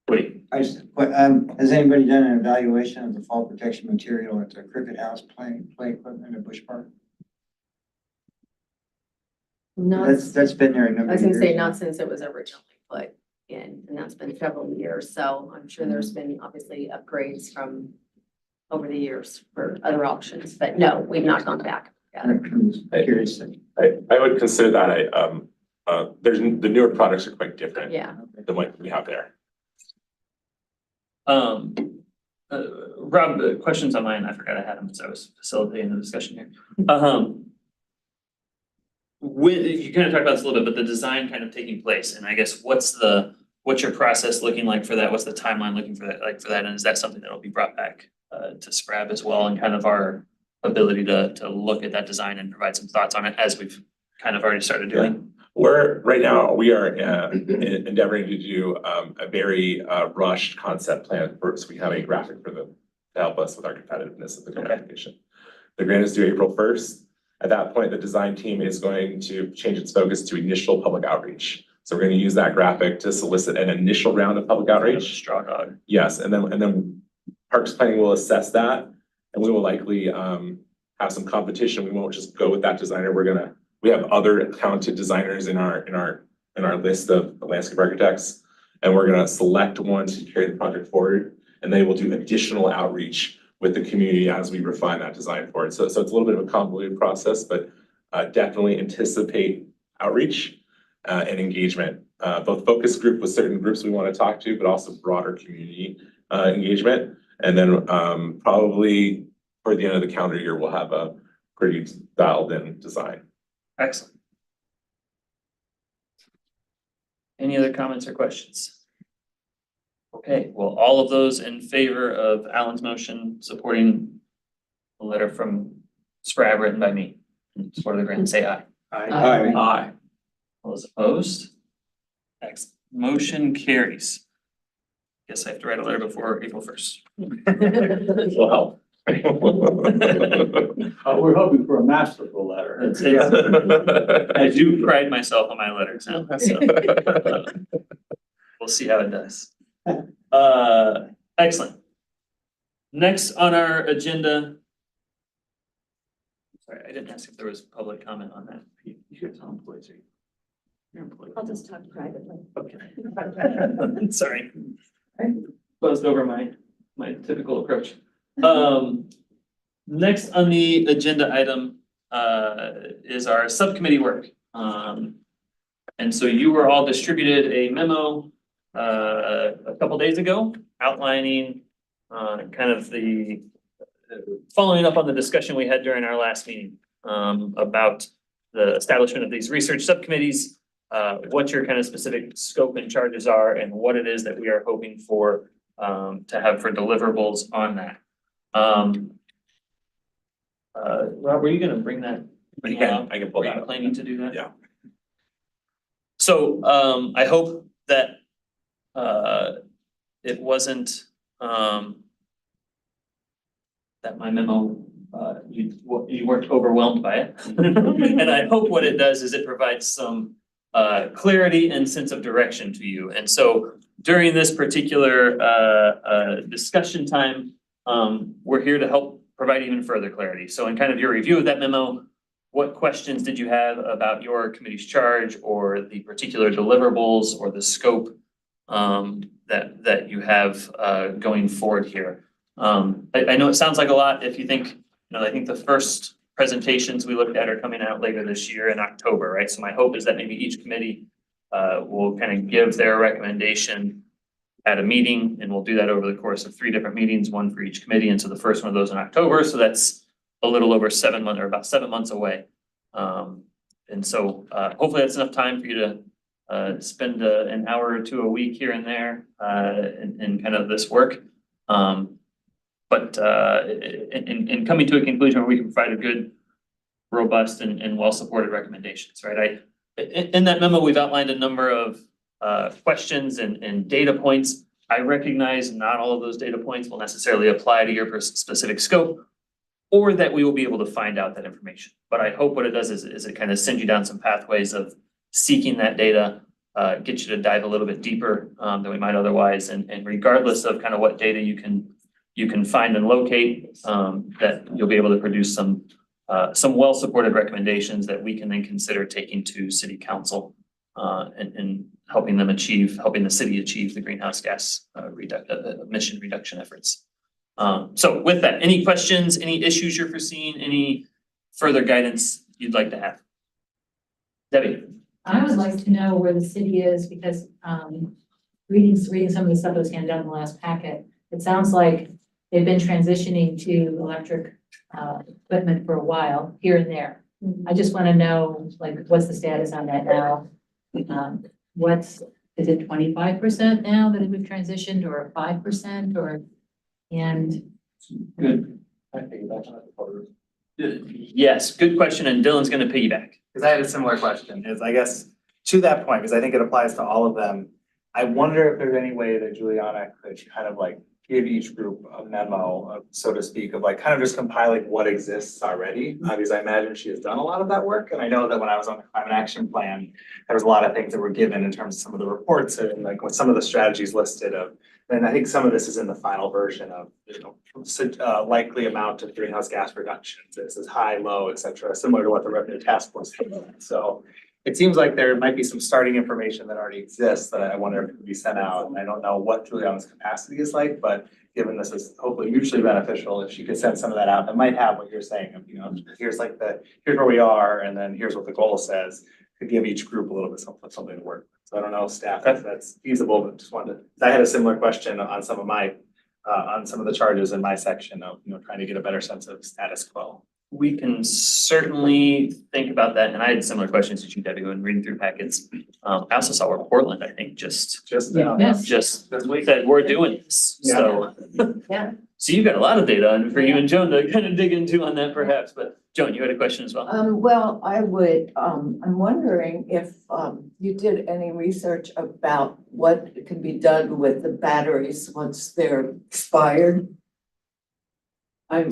Wait, Has anybody done an evaluation of the fall protection material at the Cricket House play equipment at Bush Park? Not, That's been there a I number was of gonna years say, now. not since it was originally put in, and that's been several years, so I'm sure there's been obviously upgrades from over the years for other options, but no, we've not gone back. Yeah. I'm just curious. I would consider that the newer products are quite different Yeah. than what we have there. Rob, questions on mine, I forgot I had them, so I was facilitating the discussion here. You kind of talked about this a little bit, but the design kind of taking place, and I guess what's your process looking like for that? What's the timeline looking for that? And is that something that'll be brought back to SPRAB as well, and kind of our ability to look at that design and provide some thoughts on it as we've kind of already started doing? Right now, we are endeavoring to do a very rushed concept plan so we have a graphic for them to help us with our competitiveness of the grant application. The grant is due April 1st. At that point, the design team is going to change its focus to initial public outreach. So we're going to use that graphic to solicit an initial round of public outreach. Straw dog. Yes, and then Parks Planning will assess that, and we will likely have some competition. We won't just go with that designer. We have other talented designers in our list of landscape architects, and we're gonna select one to carry the project forward, and they will do additional outreach with the community as we refine that design for it. So it's a little bit of a convoluted process, but definitely anticipate outreach and engagement, both focus group with certain groups we want to talk to, but also broader community engagement. And then probably for the end of the calendar year, we'll have a pretty dialed in design. Excellent. Any other comments or questions? Okay, well, all of those in favor of Alan's motion supporting the letter from SPRAB written by me, in support of the grant, say aye. Aye. Aye. All those opposed? Excellent. Motion carries. Guess I have to write a letter before April 1st. Will help. We're hoping for a masterful letter. I do pride myself on my letters now, so we'll see how it does. Excellent. Next on our agenda. Sorry, I didn't ask if there was public comment on that. You should tell employees. Your employees. I'll just talk privately. Okay. Sorry. Buzzed over my typical approach. Next on the agenda item is our subcommittee work. And so you were all distributed a memo a couple days ago outlining kind of the following up on the discussion we had during our last meeting about the establishment of these research subcommittees, what your kind of specific scope and charges are, and what it is that we are hoping for to have for deliverables on that. Rob, were you gonna bring that? I can pull Were that you up. planning to do that? Yeah. So I hope that it wasn't that my memo, you weren't overwhelmed by it. And I hope what it does is it provides some clarity and sense of direction to you. And so during this particular discussion time, we're here to help provide even further clarity. So in kind of your review of that memo, what questions did you have about your committee's charge or the particular deliverables or the scope that you have going forward here? I know it sounds like a lot if you think, I think the first presentations we looked at are coming out later this year in October, right? So my hope is that maybe each committee will kind of give their recommendation at a meeting, and we'll do that over the course of 3 different meetings, 1 for each committee. And so the first one of those in October, so that's a little over 7 months or about 7 months away. And so hopefully that's enough time for you to spend an hour or 2 a week here and there in kind of this work. But in coming to a conclusion where we can provide a good, robust and well-supported recommendations, right? In that memo, we've outlined a number of questions and data points. I recognize not all of those data points will necessarily apply to your specific scope, or that we will be able to find out that information. But I hope what it does is it kind of sends you down some pathways of seeking that data, get you to dive a little bit deeper than we might otherwise. And regardless of kind of what data you can find and locate, that you'll be able to produce some well-supported recommendations that we can then consider taking to city council and helping the city achieve the greenhouse gas emission reduction efforts. So with that, any questions, any issues you're foreseeing, any further guidance you'd like to have? Debbie? I would like to know where the city is because reading some of the stuff that was handed out in the last packet, it sounds like they've been transitioning to electric equipment for a while here and there. I just want to know, like, what's the status on that now? Is it 25% now that we've transitioned, or 5%, or? And Good. Yes, good question, and Dylan's gonna piggyback. Because I had a similar question, is I guess to that point, because I think it applies to all of them. I wonder if there's any way that Juliana could kind of like give each group a memo, so to speak, of like kind of just compiling what exists already. Because I imagine she has done a lot of that work. And I know that when I was on the climate action plan, there was a lot of things that were given in terms of some of the reports and like what some of the strategies listed of. And I think some of this is in the final version of, likely amount of greenhouse gas reductions. This is high, low, et cetera, similar to what the revenue task force did. So it seems like there might be some starting information that already exists that I wonder if it could be sent out. And I don't know what Juliana's capacity is like, but given this is hopefully mutually beneficial, if she could send some of that out, that might have what you're saying of, here's where we are, and then here's what the goal says, could give each group a little bit something to work with. So I don't know, staff, if that's feasible, but just wanted to, I had a similar question on some of my, on some of the charges in my section of, trying to get a better sense of status quo. We can certainly think about that, and I had similar questions as you, Debbie, when reading through packets. I also saw where Portland, I think, just said, we're doing this, so. Yeah. So you've got a lot of data for you and Joan to kind of dig into on that perhaps, but Joan, you had a question as well? Well, I would, I'm wondering if, you did any research about what can be done with the batteries once they're expired? I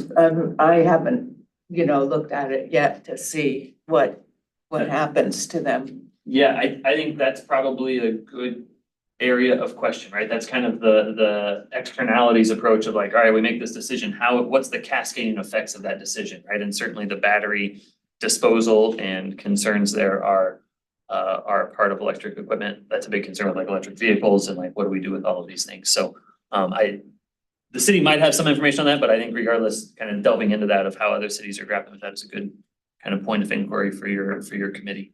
haven't, looked at it yet to see what happens to them. Yeah, I think that's probably a good area of question, right? That's kind of the externalities approach of like, all right, we make this decision, what's the cascading effects of that decision, right? And certainly the battery disposal and concerns there are part of electric equipment. That's a big concern with like electric vehicles and like, what do we do with all of these things? So the city might have some information on that, but I think regardless, kind of delving into that of how other cities are grappling with that is a kind of point of inquiry for your committee.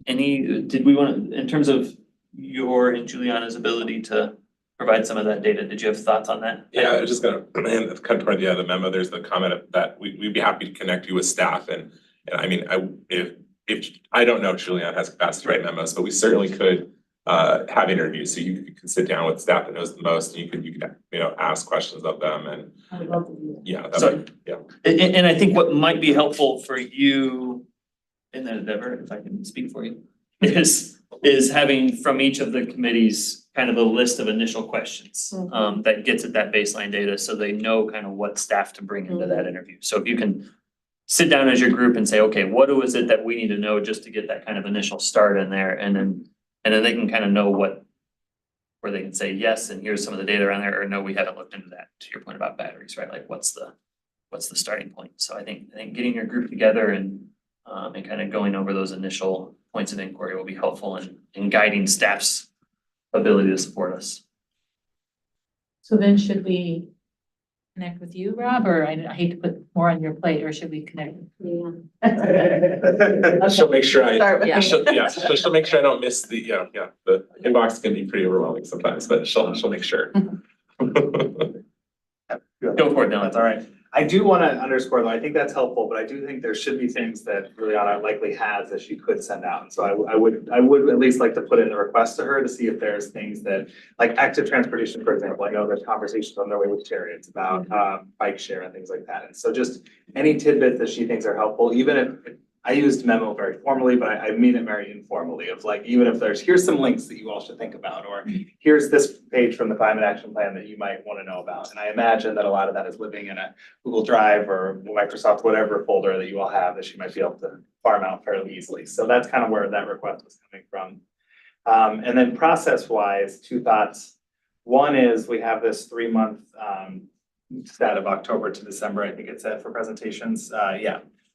Did we want, in terms of your and Juliana's ability to provide some of that data, did you have thoughts on that? Yeah, I was just gonna, and kind of toward the end of the memo, there's the comment that we'd be happy to connect you with staff and I mean, if I don't know if Juliana has capacity to write memos, but we certainly could have interviews, so you can sit down with staff that knows the most, and you could ask questions of them and I would love to do that. yeah, So- yeah. And I think what might be helpful for you in that endeavor, if I can speak for you, is having from each of the committees kind of a list of initial questions that gets at that baseline data, so they know kind of what staff to bring into that interview. So if you can sit down as your group and say, okay, what is it that we need to know just to get that kind of initial start in there, and then they can kind of know where they can say yes, and here's some of the data around there, or no, we haven't looked into that, to your point about batteries, right? Like what's the starting point? So I think getting your group together and kind of going over those initial points of inquiry will be helpful in guiding staff's ability to support us. So then should we connect with you, Rob, or I hate to put more on your plate, or should we connect? She'll make sure Start with me. she'll make sure I don't miss the the inbox can be pretty overwhelming sometimes, but she'll make sure. Go for it, Dylan. That's all right. I do want to underscore though, I think that's helpful, but I do think there should be things that Juliana likely has that she could send out. And so I would at least like to put in the request to her to see if there's things that, like active transportation, for example, I know there's conversations on their way with Chariots about bike share and things like that. And so just any tidbits that she thinks are helpful, even if I used memo very formally, but I mean it very informally of like, even if here's some links that you all should think about, or here's this page from the climate action plan that you might want to know about. And I imagine that a lot of that is living in a Google Drive or Microsoft, whatever folder that you all have that she might be able to farm out fairly easily. So that's kind of where that request was coming from. And then process wise, two thoughts. One is we have this 3-month stat of October to December, I think it said, for presentations.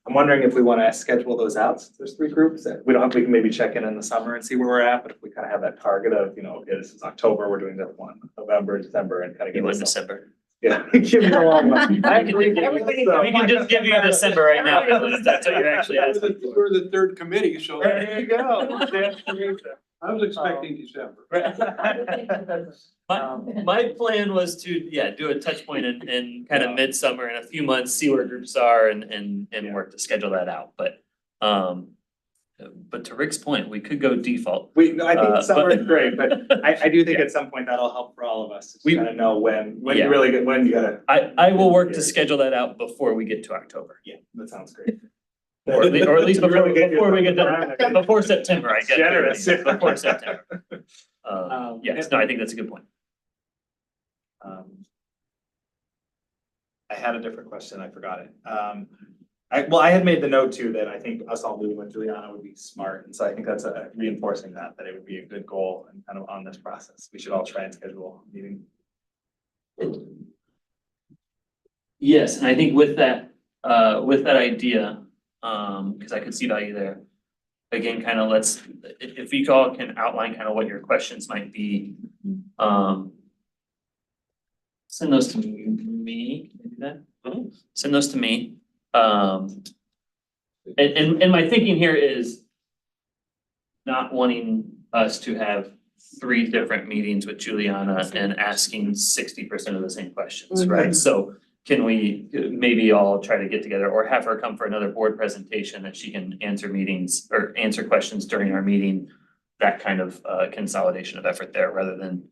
I'm wondering if we want to schedule those out. There's 3 groups that we can maybe check in the summer and see where we're at, but if we kind of have that target of, okay, this is October, we're doing this one, November, December, and kind of give us December. Yeah. Give me a long one. I agree. We can just give you December right now. That's what you're actually asking for. We're the third committee, so There you go. I was expecting December. My plan was to, do a touch point in kind of midsummer in a few months, see where groups are and work to schedule that out. But to Rick's point, we could go default. I think summer is great, but I do think at some point that'll help for all of us to kind of know when you really get, when you gotta. I will work to schedule that out before we get to October. Yeah, that sounds great. Or at least before we get to before September, I guess. Generous. Before September. Yes, no, I think that's a good point. I had a different question, I forgot it. I had made the note too that I think us all meeting with Juliana would be smart, and so I think that's reinforcing that it would be a good goal and kind of on this process. We should all try and schedule a meeting. Yes, and I think with that idea, because I could see value there. Again, kind of if you all can outline kind of what your questions might be, send those to me. Can I do that? Send those to me. And my thinking here is not wanting us to have 3 different meetings with Juliana and asking 60% of the same questions, right? So can we maybe all try to get together or have her come for another board presentation that she can answer meetings or answer questions during our meeting, that kind of consolidation of effort there rather than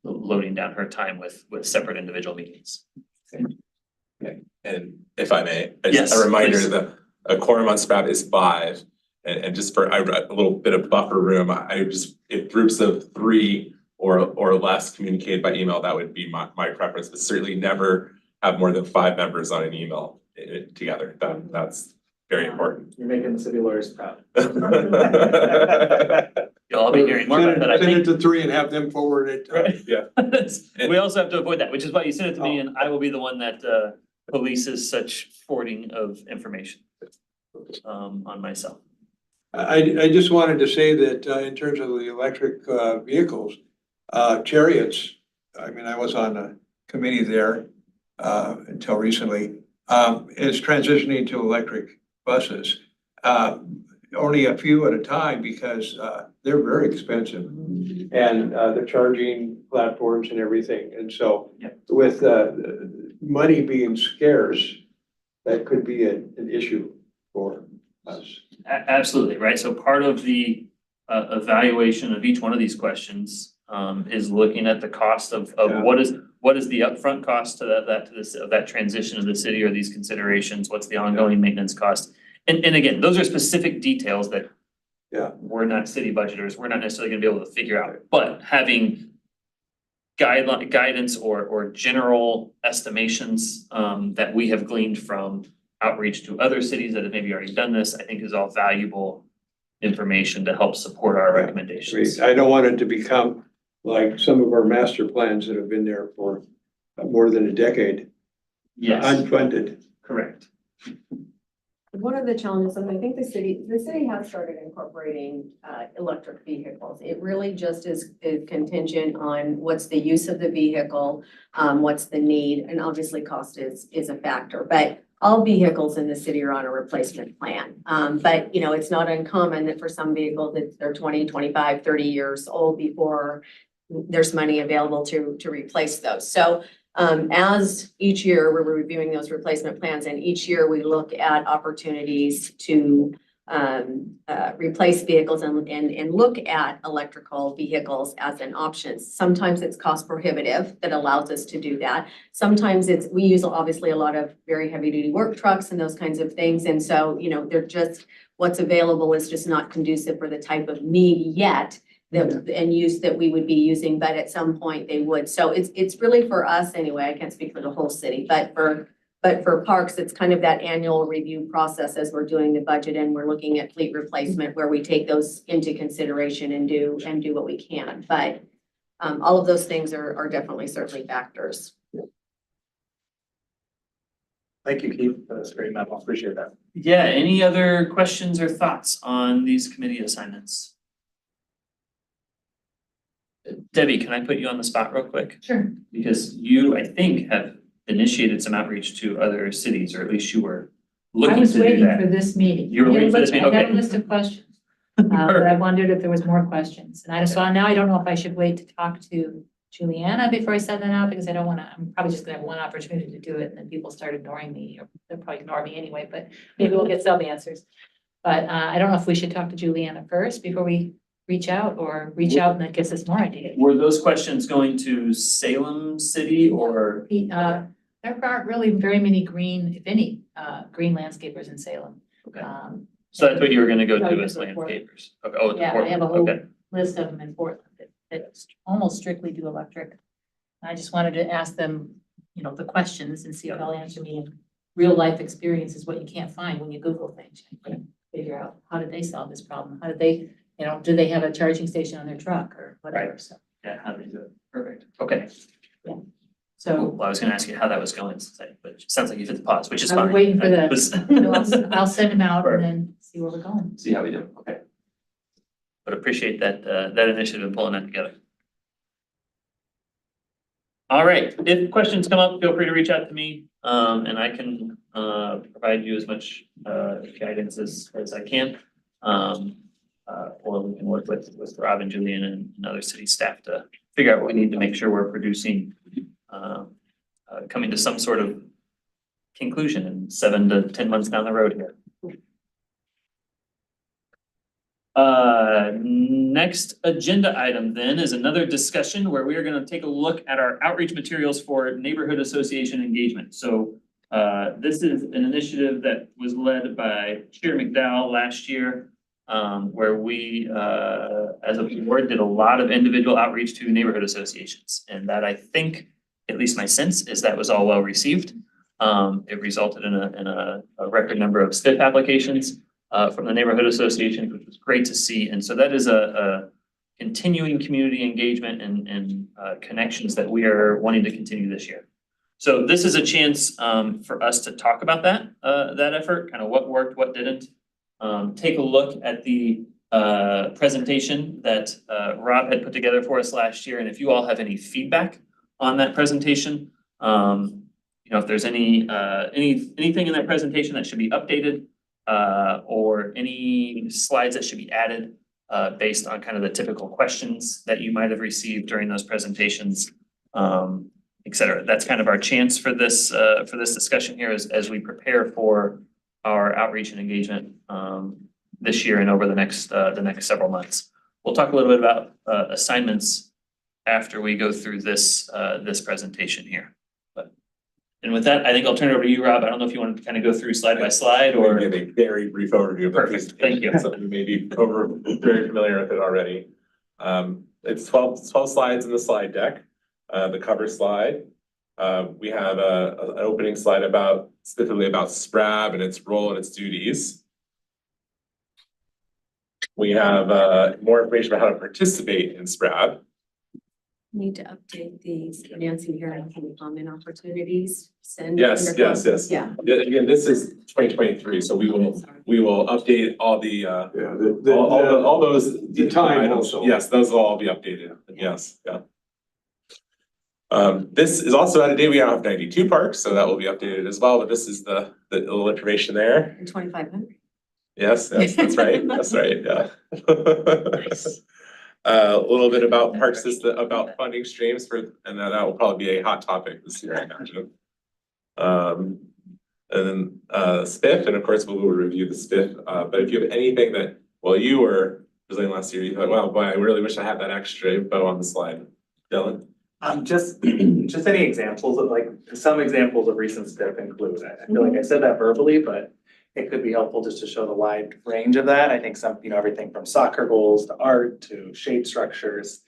loading down her time with separate individual meetings. Okay, and if I may, Yes, a reminder please. that a quorum on SPAT is 5. And just for a little bit of buffer room, if groups of 3 or less communicate by email, that would be my preference, but certainly never have more than 5 members on an email together. That's very important. You're making the city lawyers proud. You'll all be hearing more about that, I Send it think. to 3 and have them forward it. Right. Yeah. We also have to avoid that, which is why you send it to me and I will be the one that polices such forwarding of information on myself. I just wanted to say that in terms of the electric vehicles, Chariots, I mean, I was on a committee there until recently, is transitioning to electric buses. Only a few at a time because they're very expensive. And the charging platforms and everything. And so with money being scarce, that could be an issue for us. Absolutely, right? So part of the evaluation of each one of these questions is looking at the cost of Yeah. what is the upfront cost to that transition of the city or these considerations? What's the ongoing maintenance cost? And again, those are specific details that we're not city budgeters, we're not necessarily gonna be able to figure out, but having guidance or general estimations that we have gleaned from outreach to other cities that have maybe already done this, I think is all valuable information to help support our recommendations. I don't want it to become like some of our master plans that have been there for more than a decade. Yes, Unfunded. correct. One of the challenges, and I think the city has started incorporating electric vehicles. It really just is contingent on what's the use of the vehicle, what's the need, and obviously cost is a factor. But all vehicles in the city are on a replacement plan. But you know, it's not uncommon that for some vehicles that they're 20, 25, 30 years old before there's money available to replace those. So as each year we're reviewing those replacement plans, and each year we look at opportunities to replace vehicles and look at electrical vehicles as an option. Sometimes it's cost prohibitive that allows us to do that. Sometimes we use obviously a lot of very heavy duty work trucks and those kinds of things. And so, you know, they're just, what's available is just not conducive for the type of need yet and use that we would be using, but at some point they would. So it's really for us anyway, I can't speak for the whole city, but for parks, it's kind of that annual review process as we're doing the budget and we're looking at fleet replacement where we take those into consideration and do what we can. But all of those things are definitely certainly factors. Thank you, Keith. That's great, Matt. I appreciate that. Yeah, any other questions or thoughts on these committee assignments? Debbie, can I put you on the spot real quick? Sure. Because you, I think, have initiated some outreach to other cities, or at least you were looking I was to do waiting that. for this meeting. You were waiting for this meeting, I got a okay. list of questions, but I wondered if there was more questions. And now I don't know if I should wait to talk to Juliana before I send that out, because I don't wanna, I'm probably just gonna have one opportunity to do it, and then people start ignoring me, or they'll probably ignore me anyway, but maybe we'll get some answers. But I don't know if we should talk to Juliana first before we reach out, or reach out and that gives us more ideas. Were those questions going to Salem City or? There aren't really very many green, if any, green landscapers in Salem. Okay. So that's what you were gonna go No, to just as with Portland. landscapers? Okay, oh, Yeah, I Portland, have a whole okay. list of them in Portland that almost strictly do electric. I just wanted to ask them, you know, the questions and see if they'll answer me. And real life experience is what you can't find when you Google things. You can figure out, how did they solve this problem? How did they, you know, do they have a charging station on their truck or whatever? Right. So, Yeah, how do they do it? Perfect, okay. so Well, I was gonna ask you how that was going, but it sounds like you hit the pause, which is I fine. was waiting for that. Was- so I'll send them out and then see where we're going. See how we do, okay. But appreciate that, that initiative and pulling that together. All right, if questions come up, feel free to reach out to me, and I can, provide you as much, guidance as I can. Or we can work with Rob and Julian and other city staff to figure out what we need to make sure we're producing, coming to some sort of conclusion in 7 to 10 months down the road here. Next agenda item then is another discussion where we are gonna take a look at our outreach materials for neighborhood association engagement. So this is an initiative that was led by Chair McDowell last year, where we, as a board, did a lot of individual outreach to neighborhood associations. And that, I think, at least my sense, is that was all well received. It resulted in a record number of STIP applications from the neighborhood associations, which was great to see. And so that is a continuing community engagement and connections that we are wanting to continue this year. So this is a chance for us to talk about that effort, kind of what worked, what didn't. Take a look at the presentation that Rob had put together for us last year. And if you all have any feedback on that presentation, if there's anything in that presentation that should be updated, or any slides that should be added, based on kind of the typical questions that you might have received during those presentations, et cetera. That's kind of our chance for this discussion here as we prepare for our outreach and engagement, this year and over the next several months. We'll talk a little bit about, assignments after we go through this presentation here. And with that, I think I'll turn it over to you, Rob. I don't know if you want to kind of go through slide by slide or. Give a very brief overview of the Perfect, thank you. presentation. Some of you may be very familiar with it already. It's 12 slides in the slide deck. The cover slide. We have an opening slide specifically about SPRAB and its role and its duties. We have more information about how to participate in SPRAB. Need to update the financing here and comment opportunities. Yes. Yeah. Again, this is 2023, so we will update all the all those. The time items. also. Yes, those will all be updated. Yes, yeah. This is also out of date. We now have 92 parks, so that will be updated as well, but this is the little information there. And 2,500. Yes, that's right. That's right, yeah. Nice. A little bit about park system, about funding streams and that will probably be a hot topic this year, I imagine. And then SPIF, and of course we will review the SPIF, but if you have anything that, while you were presenting last year, you thought, wow, boy, I really wish I had that extra info on the slide. Dylan? Just any examples of some examples of recent SPIF include, I feel like I said that verbally, but it could be helpful just to show the wide range of that. I think everything from soccer goals to art to shade structures.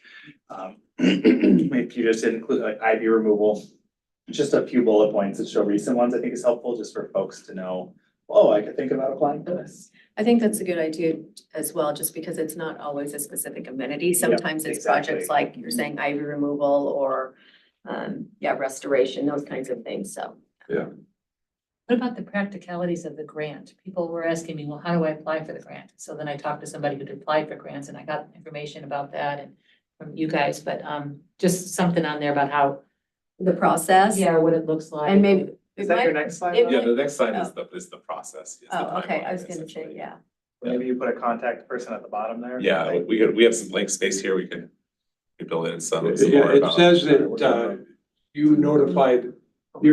If you just include like ivy removal, just a few bullet points that show recent ones, I think is helpful just for folks to know, oh, I could think about applying for this. I think that's a good idea as well, just because it's not always a specific amenity. Sometimes it's exactly. projects like you're saying ivy removal or, restoration, those kinds of things, so. What about the practicalities of the grant? People were asking me, well, how do I apply for the grant? So then I talked to somebody who'd applied for grants and I got information about that and from you guys, but just something on there about how. The process. Yeah, what it looks like. And maybe. Is that your next slide? it Yeah, might- the next slide is the process. is the Oh, okay, timeline, I was gonna say, essentially. yeah. Maybe you put a contact person at the bottom there. Yeah, we have some blank space here. We could fill in some more Yeah, it about. says that you're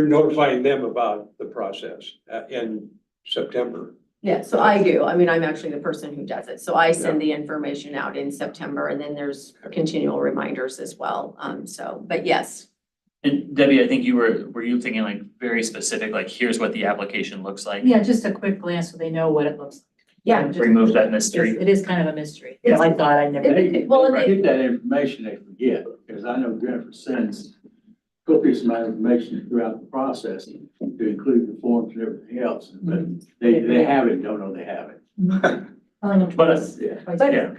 notifying them about the process in September. Yeah, so I do. I mean, I'm actually the person who does it. So I send the information out in September and then there's continual reminders as well. But yes. And Debbie, I think were you thinking like very specific, like here's what the application looks like? Yeah, just a quick glance so they know what it looks like. Yeah. Just- Remove that mystery. It is kind of a mystery. Yeah, I thought I never. Well, and Get that information, they forget, because I know Jennifer sends copious amount of information throughout the process to include the forms and everything else, but they have it, don't know they have it. But, Yeah. But Yeah.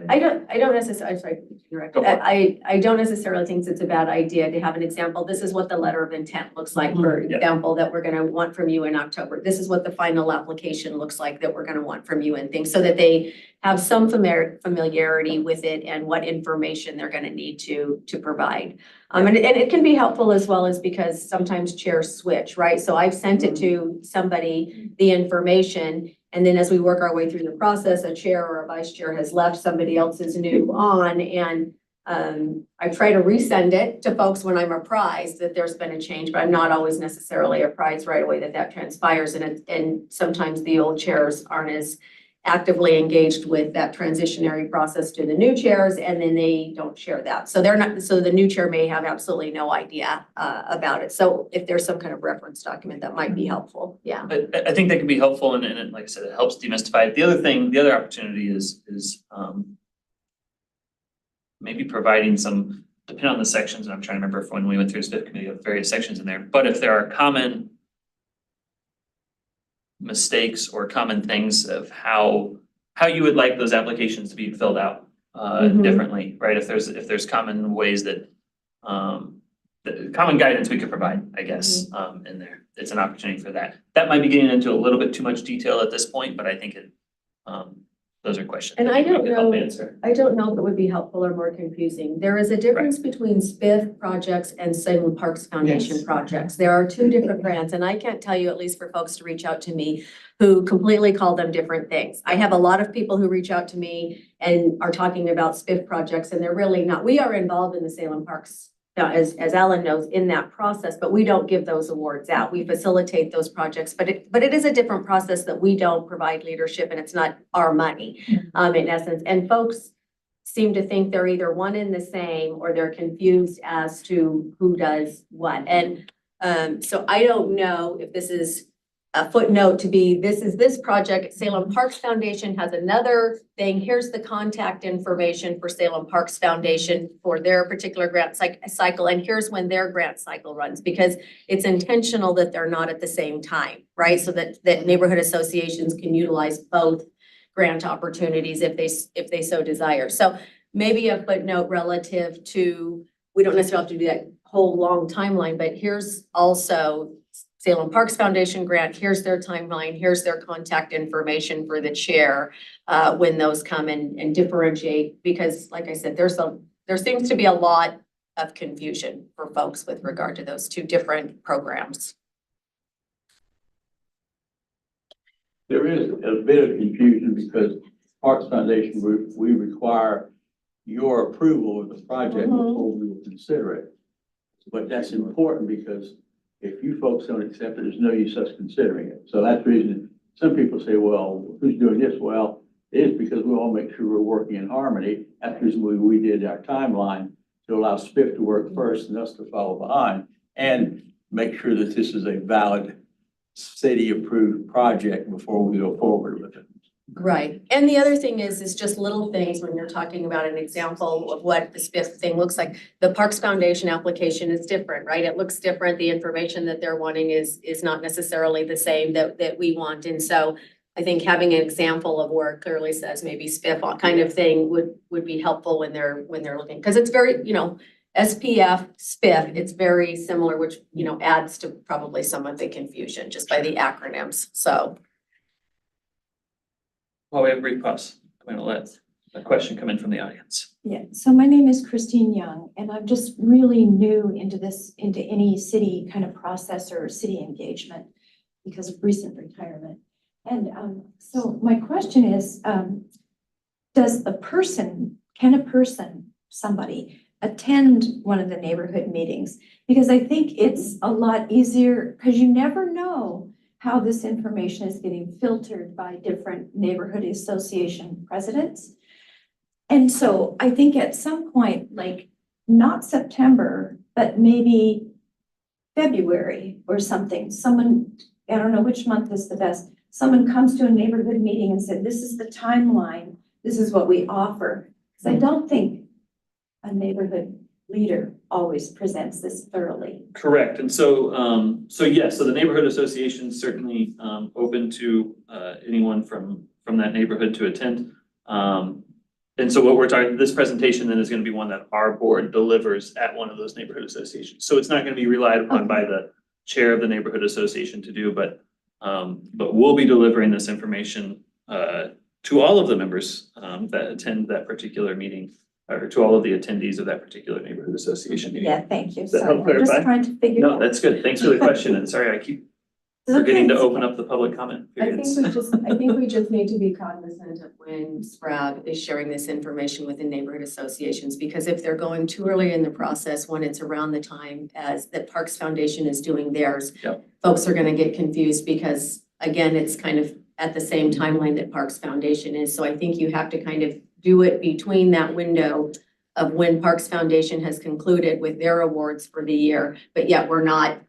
I don't necessarily, I'm sorry, you're Go right. for it. I don't necessarily think it's a bad idea to have an example. This is what the letter of intent looks like, for Yeah. example, that we're gonna want from you in October. This is what the final application looks like that we're gonna want from you and things, so that they have some familiarity with it and what information they're gonna need to provide. And it can be helpful as well as because sometimes chairs switch, right? So I've sent it to somebody, the information, and then as we work our way through the process, a chair or a vice chair has left, somebody else is new on, and I try to resend it to folks when I'm apprised that there's been a change, but I'm not always necessarily apprised right away that transpires, and sometimes the old chairs aren't as actively engaged with that transitionary process to the new chairs, and then they don't share that. So the new chair may have absolutely no idea about it. So if there's some kind of reference document, that might be helpful, yeah. I think that can be helpful and like I said, it helps demystify it. The other opportunity is maybe providing some, depending on the sections, and I'm trying to remember if when we went through SPIF committee of various sections in there, but if there are common mistakes or common things of how you would like those applications to be filled out differently, right? If there's common ways that the common guidance we could provide, I guess, in there. It's an opportunity for that. That might be getting into a little bit too much detail at this point, but I think those are questions. And that I we don't could help know- answer. I don't know if it would be helpful or more confusing. There is a difference between SPIF projects and Salem Parks Foundation Yes. projects. There are two different grants, and I can't tell you, at least for folks to reach out to me, who completely call them different things. I have a lot of people who reach out to me and are talking about SPIF projects, and they're really not. We are involved in the Salem Parks, as Alan knows, in that process, but we don't give those awards out. We facilitate those projects, but it is a different process that we don't provide leadership, and it's not our money, in essence. And folks seem to think they're either one and the same, or they're confused as to who does what. And so I don't know if this is a footnote to be, this is this project. Salem Parks Foundation has another thing. Here's the contact information for Salem Parks Foundation for their particular grant cycle. And here's when their grant cycle runs, because it's intentional that they're not at the same time, right? So that neighborhood associations can utilize both grant opportunities if they so desire. So maybe a footnote relative to, we don't necessarily have to do that whole long timeline, but here's also Salem Parks Foundation grant, here's their timeline, here's their contact information for the chair when those come and differentiate, because like I said, there seems to be a lot of confusion for folks with regard to those two different programs. There is a bit of confusion because Parks Foundation, we require your approval of the project before we will consider it. But that's important because if you folks don't accept it, there's no use us considering it. So that's the reason some people say, well, who's doing this? Well, it is because we all make sure we're working in harmony. That's the reason we did our timeline to allow SPIF to work first and us to follow behind and make sure that this is a valid city-approved project before we go forward with it. Right. And the other thing is just little things when you're talking about an example of what the SPIF thing looks like. The Parks Foundation application is different, right? It looks different. The information that they're wanting is not necessarily the same that we want. And so I think having an example of where it clearly says maybe SPIF kind of thing would be helpful when they're looking. Because it's very, SPF, SPIF, it's very similar, which, adds to probably some of the confusion just by the acronyms. So. While we have a brief pause, I'm going to let a question come in from the audience. Yeah, so my name is Christine Young, and I'm just really new into any city kind of process or city engagement because of recent retirement. And so my question is, can a person, somebody, attend one of the neighborhood meetings? Because I think it's a lot easier, because you never know how this information is getting filtered by different neighborhood association presidents. And so I think at some point, like not September, but maybe February or something, someone, I don't know which month is the best, someone comes to a neighborhood meeting and said, this is the timeline, this is what we offer. Because I don't think a neighborhood leader always presents this thoroughly. Correct. And so, yes, so the neighborhood association is certainly open to anyone from that neighborhood to attend. And so what we're talking, this presentation then is going to be one that our board delivers at one of those neighborhood associations. So it's not going to be relied upon by the chair of the neighborhood association to do, but we'll be delivering this information to all of the members that attend that particular meeting, or to all of the attendees of that particular neighborhood association meeting. Yeah, thank you. Does that Sorry, help I'm just clarify? trying to figure. No, that's good. Thanks for the question. And sorry, I keep forgetting to open up the public comment I periods. think we just need to be cognizant of when SPRAB is sharing this information with the neighborhood associations, because if they're going too early in the process, when it's around the time as that Parks Foundation is doing theirs, folks are gonna get confused because again, it's kind of at the same timeline that Parks Foundation is. So I think you have to kind of do it between that window of when Parks Foundation has concluded with their awards for the year, but yet we're not,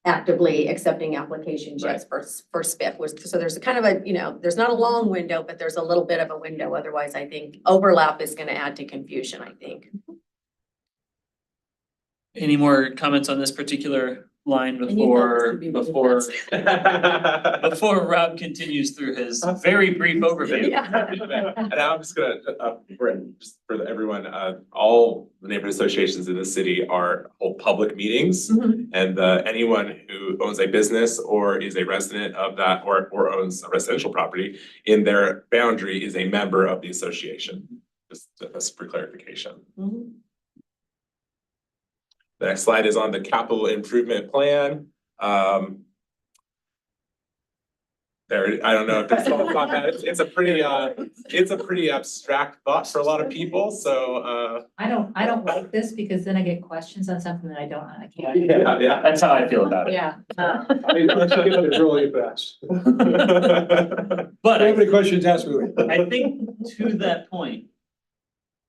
actively accepting applications yet for SPIF. So there's a kind of a, there's not a long window, but there's a little bit of a window. Otherwise, I think overlap is going to add to confusion, I think. Any more comments on this particular line And you know this before, would be really before Rob continues through his very brief overview? Yeah. And I'm just gonna, for everyone, all the neighborhood associations in the city hold public meetings. Mhm. And anyone who owns a business or is a resident of that or owns a residential property in their boundary is a member of the association. Just for clarification. Mhm. The next slide is on the capital improvement plan. There, I don't know if there's thoughts on that. It's a pretty abstract thought for a lot of people, so I don't like this because then I get questions on something that I can't. yeah. That's how I feel about it. Yeah. I mean, let's get it really fast. But If you have any questions, ask me. I think to that point,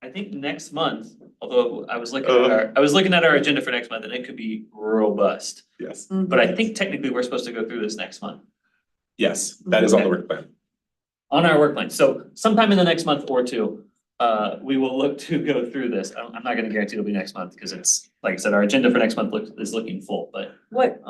I think next month, although I was looking at our agenda for next month and it could be robust. Yes, But I think technically we're supposed to go through this next month yes, that is on the work plan. on our work plan. So sometime in the next month or two, we will look to go through this. I'm not gonna guarantee it'll be next month because it's, like I said, our agenda for next month is looking full, but What,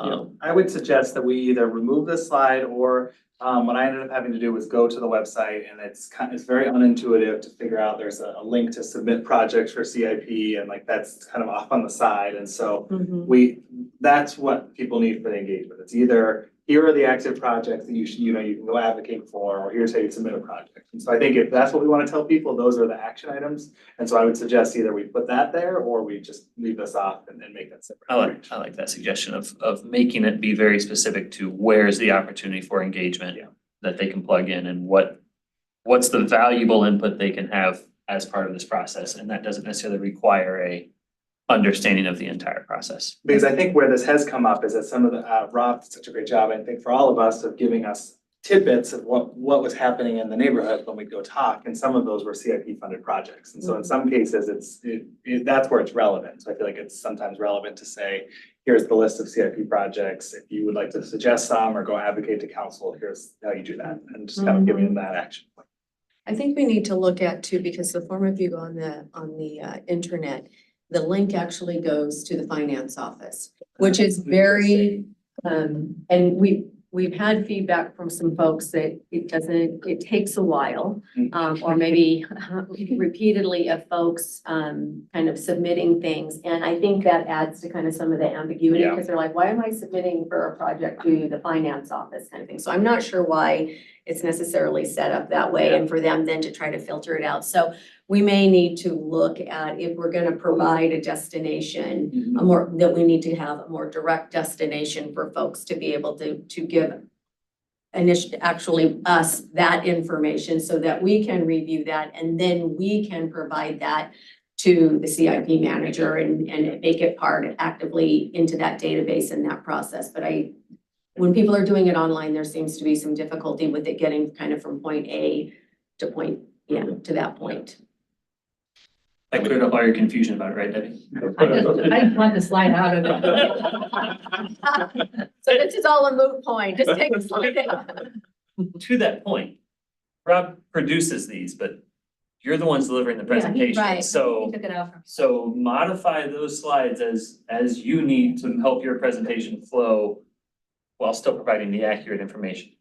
I would suggest that we either remove this slide or what I ended up having to do was go to the website and it's very unintuitive to figure out there's a link to submit projects for CIP and like that's kind of off on the side. And so mhm. that's what people need for the engagement. It's either here are the active projects that you can go advocate for, or here's how you submit a project. And so I think if that's what we want to tell people, those are the action items. And so I would suggest either we put that there or we just leave this off and then make that separate. I like that suggestion of making it be very specific to where's the opportunity for engagement that they can plug in and what's the valuable input they can have as part of this process. And that doesn't necessarily require a understanding of the entire process. Because I think where this has come up is that some of the, Rob did such a great job, I think, for all of us of giving us tidbits of what was happening in the neighborhood when we go talk, and some of those were CIP funded projects. And so in some cases, that's where it's relevant. So I feel like it's sometimes relevant to say, here's the list of CIP projects. If you would like to suggest some or go advocate to council, here's how you do that, and just kind of giving them that action. I think we need to look at too, because the form of you on the internet, the link actually goes to the finance office, which is very, and we've had feedback from some folks that it takes a while. Or maybe repeatedly of folks, kind of submitting things. And I think that adds to kind of some of the ambiguity, because they're like, why am I submitting for a project to the finance office kind of thing? So I'm not sure why it's necessarily set up that way and for them then to try to filter it out. So we may need to look at if we're gonna provide a destination, that we need to have a more direct destination for folks to be able to give actually us that information so that we can review that and then we can provide that to the CIP manager and make it part actively into that database and that process. But when people are doing it online, there seems to be some difficulty with it getting kind of from point A to point, to that point. I cleared up all your confusion about it, right, Debbie? I just want the slide out of it. So this is all a moot point, just take a slide out. To that point, Rob produces these, but you're the ones delivering the presentation, right. so. He took it out from. So modify those slides as you need to help your presentation flow while still providing the accurate information.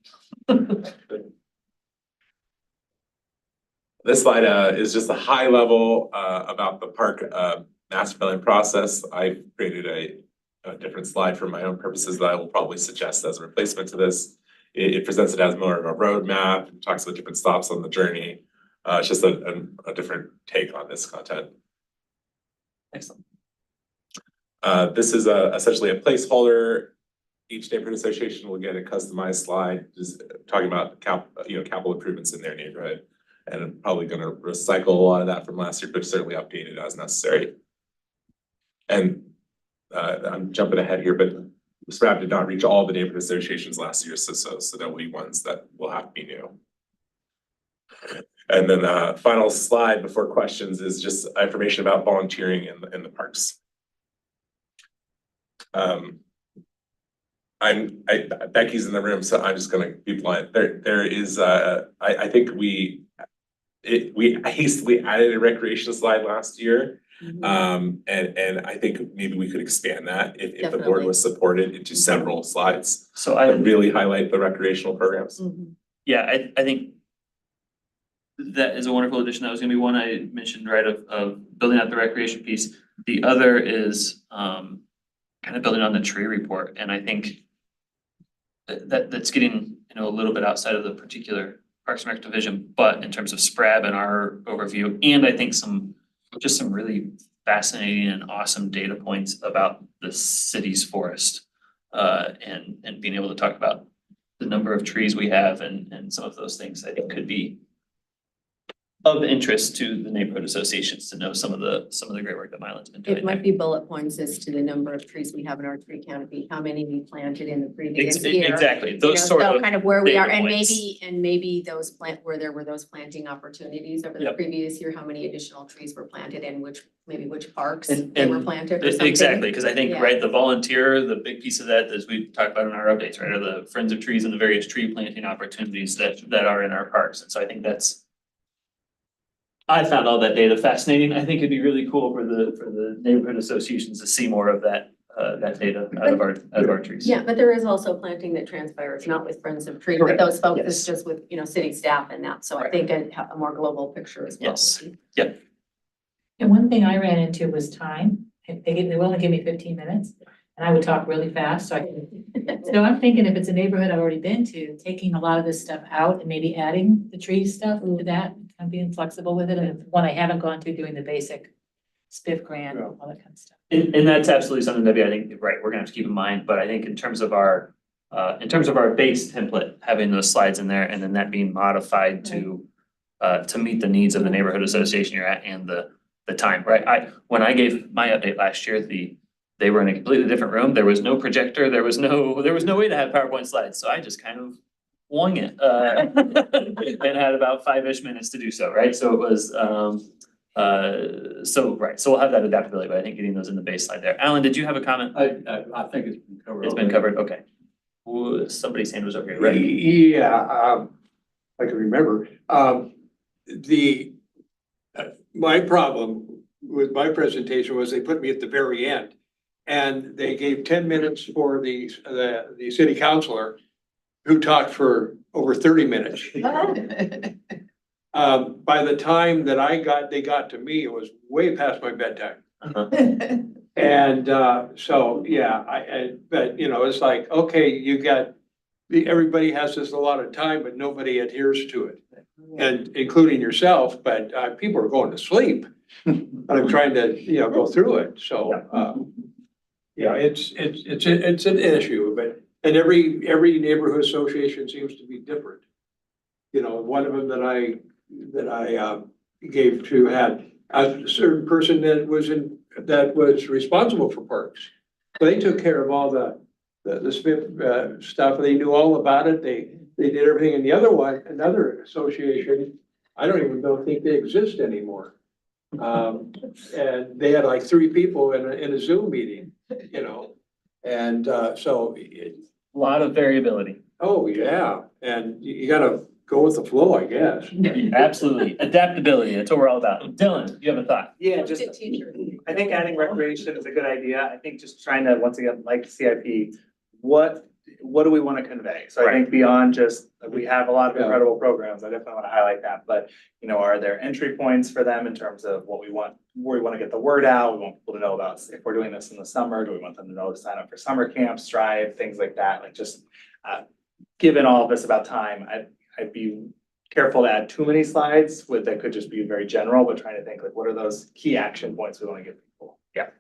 This slide is just a high level about the park master planning process. I created a different slide for my own purposes that I will probably suggest as a replacement to this. It presents it as more of a roadmap, talks about different stops on the journey. It's just a different take on this content. Excellent. This is essentially a placeholder. Each neighborhood association will get a customized slide, just talking about capital improvements in their neighborhood. And I'm probably gonna recycle a lot of that from last year, but certainly update it as necessary. And I'm jumping ahead here, but SRAB did not reach all the neighborhood associations last year, so there'll be ones that will have to be new. And then the final slide before questions is just information about volunteering in the parks. Becky's in the room, so I'm just gonna be blunt. There is I think we hastily added a recreation slide last year, And I think maybe we could expand that if the board Definitely. was supported into several slides. So And really highlight the recreational programs. yeah, I think that is a wonderful addition. That was gonna be one I mentioned, right, of building out the recreation piece. The other is kind of building on the tree report, and I think that's getting, a little bit outside of the particular Parks and Rec division, but in terms of SPRAB and our overview, and I think some really fascinating and awesome data points about the city's forest. And being able to talk about the number of trees we have and some of those things, I think could be of interest to the neighborhood associations to know some of the great work that Mylan's been doing. It might be bullet points as to the number of trees we have in our tree canopy, how many we planted in the previous year. Exactly, You those know, sort so of kind of where we are, data and points. maybe those where there were those planting opportunities over the Yep. previous year, how many additional trees were planted in which parks And- they were and planted or something. Exactly, because I think, Yeah. right, the volunteer, the big piece of that, as we talked about in our updates, right, are the Friends of Trees and the various tree planting opportunities that are in our parks. And so I think I found all that data fascinating. I think it'd be really cool for the neighborhood associations to see more of that data out of our trees. Yeah, but there is also planting that transpires, not with Friends of Trees, but Correct. those folks, Yes. it's just with, city staff and that, so I Right. think a more global picture as well. Yes. And one thing I ran into was time. They will only give me 15 minutes and I would talk really fast, so I'm thinking if it's a neighborhood I've already been to, taking a lot of this stuff out and maybe adding the tree stuff to that, kind of being flexible with it, and one I haven't gone to, doing the basic spiff grant, all that kind of stuff. And that's absolutely something that I think, right, we're gonna have to keep in mind, but I think in terms of our base template, having those slides in there and then that being modified to meet the needs of the neighborhood association you're at and the time, right? When I gave my update last year, they were in a completely different room. There was no projector, there was no way to have PowerPoint slides, so I just kind of wung it and had about 5-ish minutes to do so, right? So it was so we'll have that adaptability, but I think getting those in the base slide there. Alan, did you have a comment? I think it's been covered. It's been covered, okay. Somebody's hand was over here, right? Yeah, I can remember. My problem with my presentation was they put me at the very end. And they gave 10 minutes for the city councilor who talked for over 30 minutes. By the time that they got to me, it was way past my bedtime. And so, yeah, but it's like, okay, everybody has this a lot of time, but nobody adheres to it. And including yourself, but people are going to sleep. And I'm trying to, go through it, so, yeah, it's an issue, and every neighborhood association seems to be different. One of them that I gave to had a certain person that was responsible for parks. So they took care of all the SPIP stuff, they knew all about it, they did everything, and the other one, another association, I don't even think they exist anymore. And they had like 3 people in a Zoom meeting, and so A lot of variability. oh, yeah, and you gotta go with the flow, I guess. Absolutely, adaptability, that's what we're all about. Dylan, you have a thought? Yeah, just, I think adding recreation is a good idea. I think just trying to, once again, like CIP, what do we want to convey? So I think beyond just, we have a lot of incredible programs, I definitely want to highlight that, but are there entry points for them in terms of what we want, where we want to get the word out? We want people to know about, if we're doing this in the summer, do we want them to know to sign up for summer camps, Strive, things like that? Like just, given all of this about time, I'd be careful to add too many slides that could just be very general, but trying to think like, what are those key action points we want to give people? Yeah.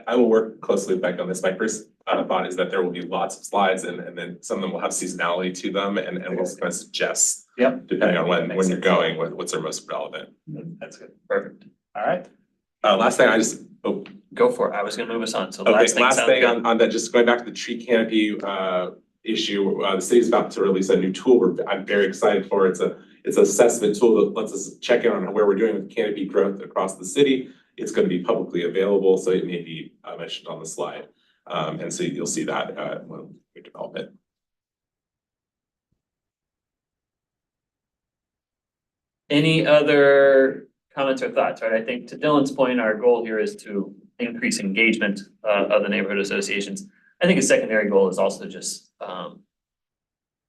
I will work closely with Becky on this. My first thought is that there will be lots of slides and then some of them will have seasonality to them and we'll kind of suggest, depending on when you're going, what's are most relevant. That's good, perfect. All right. Last thing, Go for it. I was gonna move us on, so okay, last thing on that, just going back to the tree canopy issue, the city's about to release a new tool I'm very excited for. It's an assessment tool that lets us check in on where we're doing with canopy growth across the city. It's going to be publicly available, so it may be mentioned on the slide. And so you'll see that when we develop it. Any other comments or thoughts, right? I think to Dylan's point, our goal here is to increase engagement of the neighborhood associations. I think a secondary goal is also just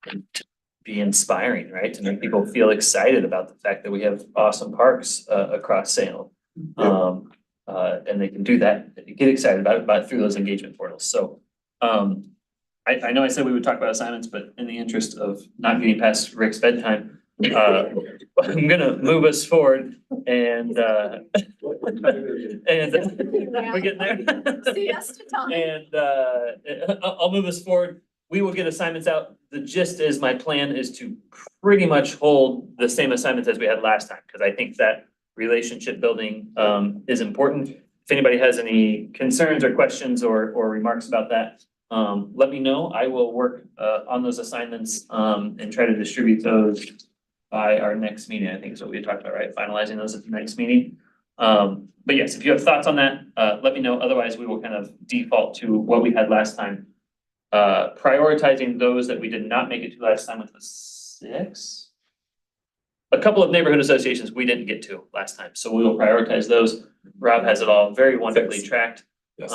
to be inspiring, right? To make people feel excited about the fact that we have awesome parks across Salem. And they can do that, get excited about it through those engagement portals. So I know I said we would talk about assignments, but in the interest of not getting past Rick's bedtime, I'm gonna move us forward and we're getting there. Siesta time. And I'll move us forward. We will get assignments out. The gist is my plan is to pretty much hold the same assignments as we had last time, because I think that relationship building is important. If anybody has any concerns or questions or remarks about that, let me know. I will work on those assignments and try to distribute those by our next meeting. I think is what we had talked about, right? Finalizing those at the next meeting. But yes, if you have thoughts on that, let me know. Otherwise, we will kind of default to what we had last time. Prioritizing those that we did not make it to last time, which was 6. A couple of neighborhood associations we didn't get to last time, so we will prioritize those. Rob has it all very wonderfully tracked. Yes.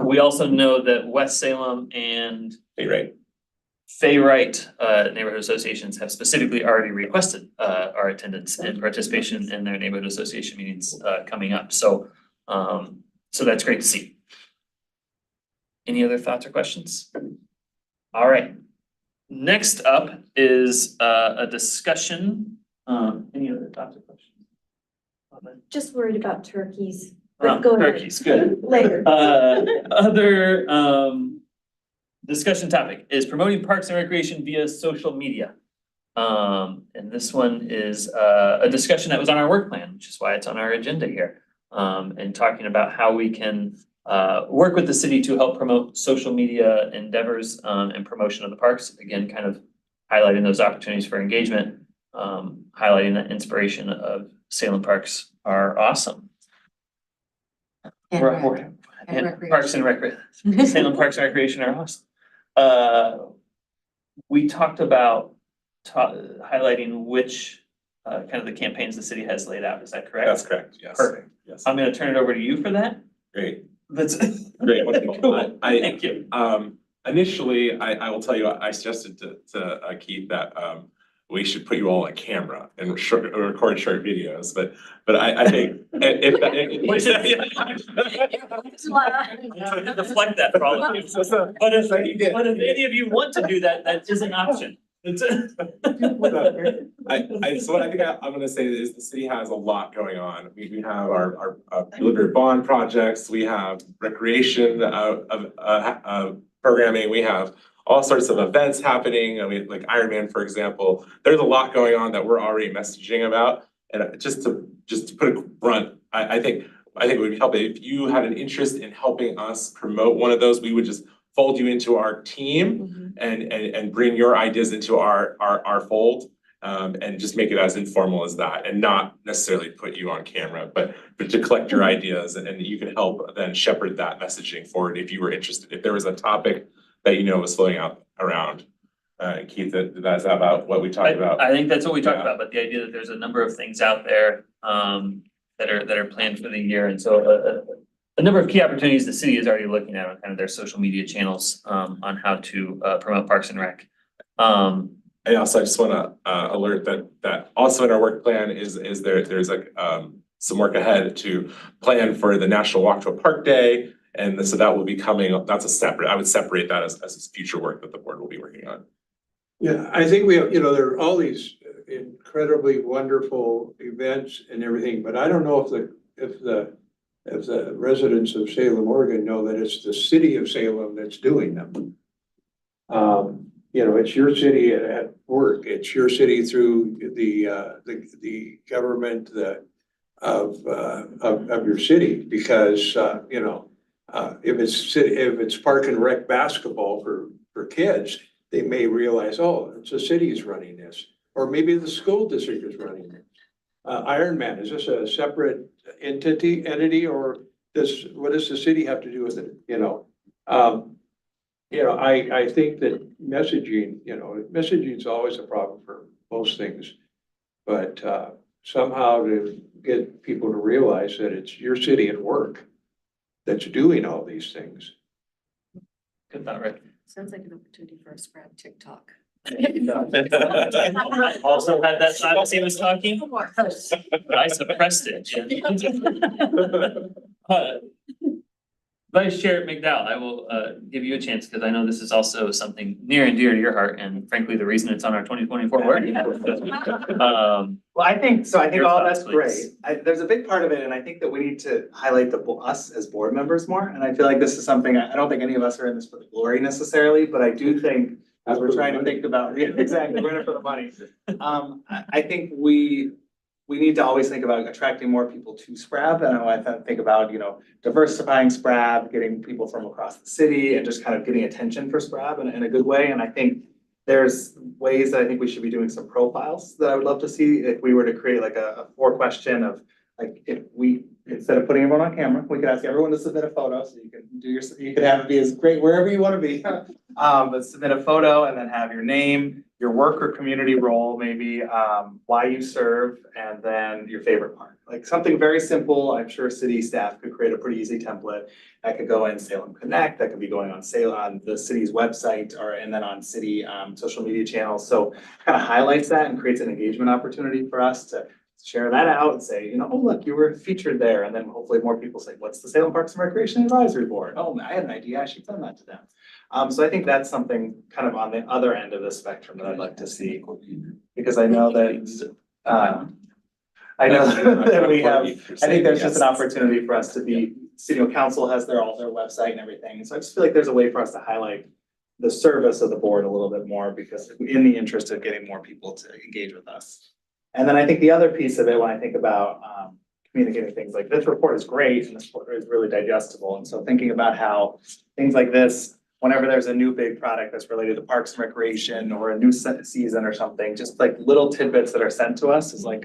We also know that West Salem and Right. Fayrite neighborhood associations have specifically already requested our attendance and participation in their neighborhood association meetings coming up. So that's great to see. Any other thoughts or questions? All right. Next up is a discussion. Any other thoughts or questions? Just worried about turkeys. But go ahead. Turkeys, good. Later. Other discussion topic is promoting parks and recreation via social media. And this one is a discussion that was on our work plan, which is why it's on our agenda here. And talking about how we can work with the city to help promote social media endeavors and promotion of the parks. Again, kind of highlighting those opportunities for engagement, highlighting that inspiration of Salem parks are awesome. And Parks and recreation. Salem Parks and Recreation are awesome. We talked about highlighting which kind of the campaigns the city has laid out. Is that correct? That's correct, yes. Perfect. Yes. I'm gonna turn it over to you for that. Great. That's Great. cool. I Thank you. Initially, I will tell you, I suggested to Keith that we should put you all on camera and record short videos, but I think if Deflect that problem. But if any of you want to do that, that is an option. So what I think I'm gonna say is the city has a lot going on. We have our delivered bond projects, we have recreation programming, we have all sorts of events happening. I mean, like Ironman, for example. There's a lot going on that we're already messaging about. And just to put it blunt, I think it would help if you had an interest in helping us promote one of those. We would just fold you into our team and bring your ideas into our fold, and just make it as informal as that, and not necessarily put you on camera, but to collect your ideas, and you can help then shepherd that messaging forward if you were interested. If there was a topic that you know was floating out around. Keith, that's about what we talked about. I think that's what we talked about, but the idea that there's a number of things out there that are planned for the year, and so a number of key opportunities the city is already looking at on kind of their social media channels on how to promote Parks and Rec. And also, I just wanna alert that also in our work plan is there's like some work ahead to plan for the National Walk to a Park Day. And so that will be coming, that's a separate, I would separate that as future work that the board will be working on. Yeah, I think we have, there are all these incredibly wonderful events and everything, but I don't know if the residents of Salem, Oregon know that it's the city of Salem that's doing them. It's your city at work, it's your city through the government of your city, because if it's park and rec basketball for kids, they may realize, oh, it's the city's running this, or maybe the school district is running it. Ironman, is this a separate entity, or what does the city have to do with it? I think that messaging is always a problem for most things, but somehow to get people to realize that it's your city and work that's doing all these things. Good thought, Rick. Sounds like an opportunity for a spread TikTok. Also had that thought as he was talking, but I suppressed it. Uh, Vice Chair McDowell, I will give you a chance because I know this is also something near and dear to your heart and frankly, the reason it's on our 2024 warrant. Well, I think Your all thoughts, that's great. please. There's a big part of it, and I think that we need to highlight us as board members more. And I feel like this is something, I don't think any of us are in this for the glory necessarily, but I do think as we're trying to think about, yeah, exactly, we're in it for the money. I think we need to always think about attracting more people to SPRAB, and I think about, diversifying SPRAB, getting people from across the city, and just kind of getting attention for SPRAB in a good way. And I think there's ways that I think we should be doing some profiles that I would love to see if we were to create like a 4-question of like, if we, instead of putting everyone on camera, we could ask everyone to submit a photo, so you could have it be as great wherever you want to be. But submit a photo and then have your name, your work or community role, maybe, why you serve, and then your favorite part. Like something very simple. I'm sure city staff could create a pretty easy template that could go in Salem Connect, that could be going on on the city's website, and then on city social media channels. So kind of highlights that and creates an engagement opportunity for us to share that out and say, oh, look, you were featured there. And then hopefully more people say, what's the Salem Parks and Recreation Advisory Board? Oh, I had an idea, I should send that to them. So I think that's something kind of on the other end of the spectrum that I'd like to see, because I know that, that we have, I think there's just an opportunity for us to be, city council has their website and everything. And so I just feel like there's a way for us to highlight the service of the board a little bit more, because in the interest of getting more people to engage with us. And then I think the other piece of it, when I think about communicating things like this report is great and this report is really digestible. And so thinking about how things like this, whenever there's a new big product that's related to Parks and Recreation or a new season or something, just like little tidbits that are sent to us is like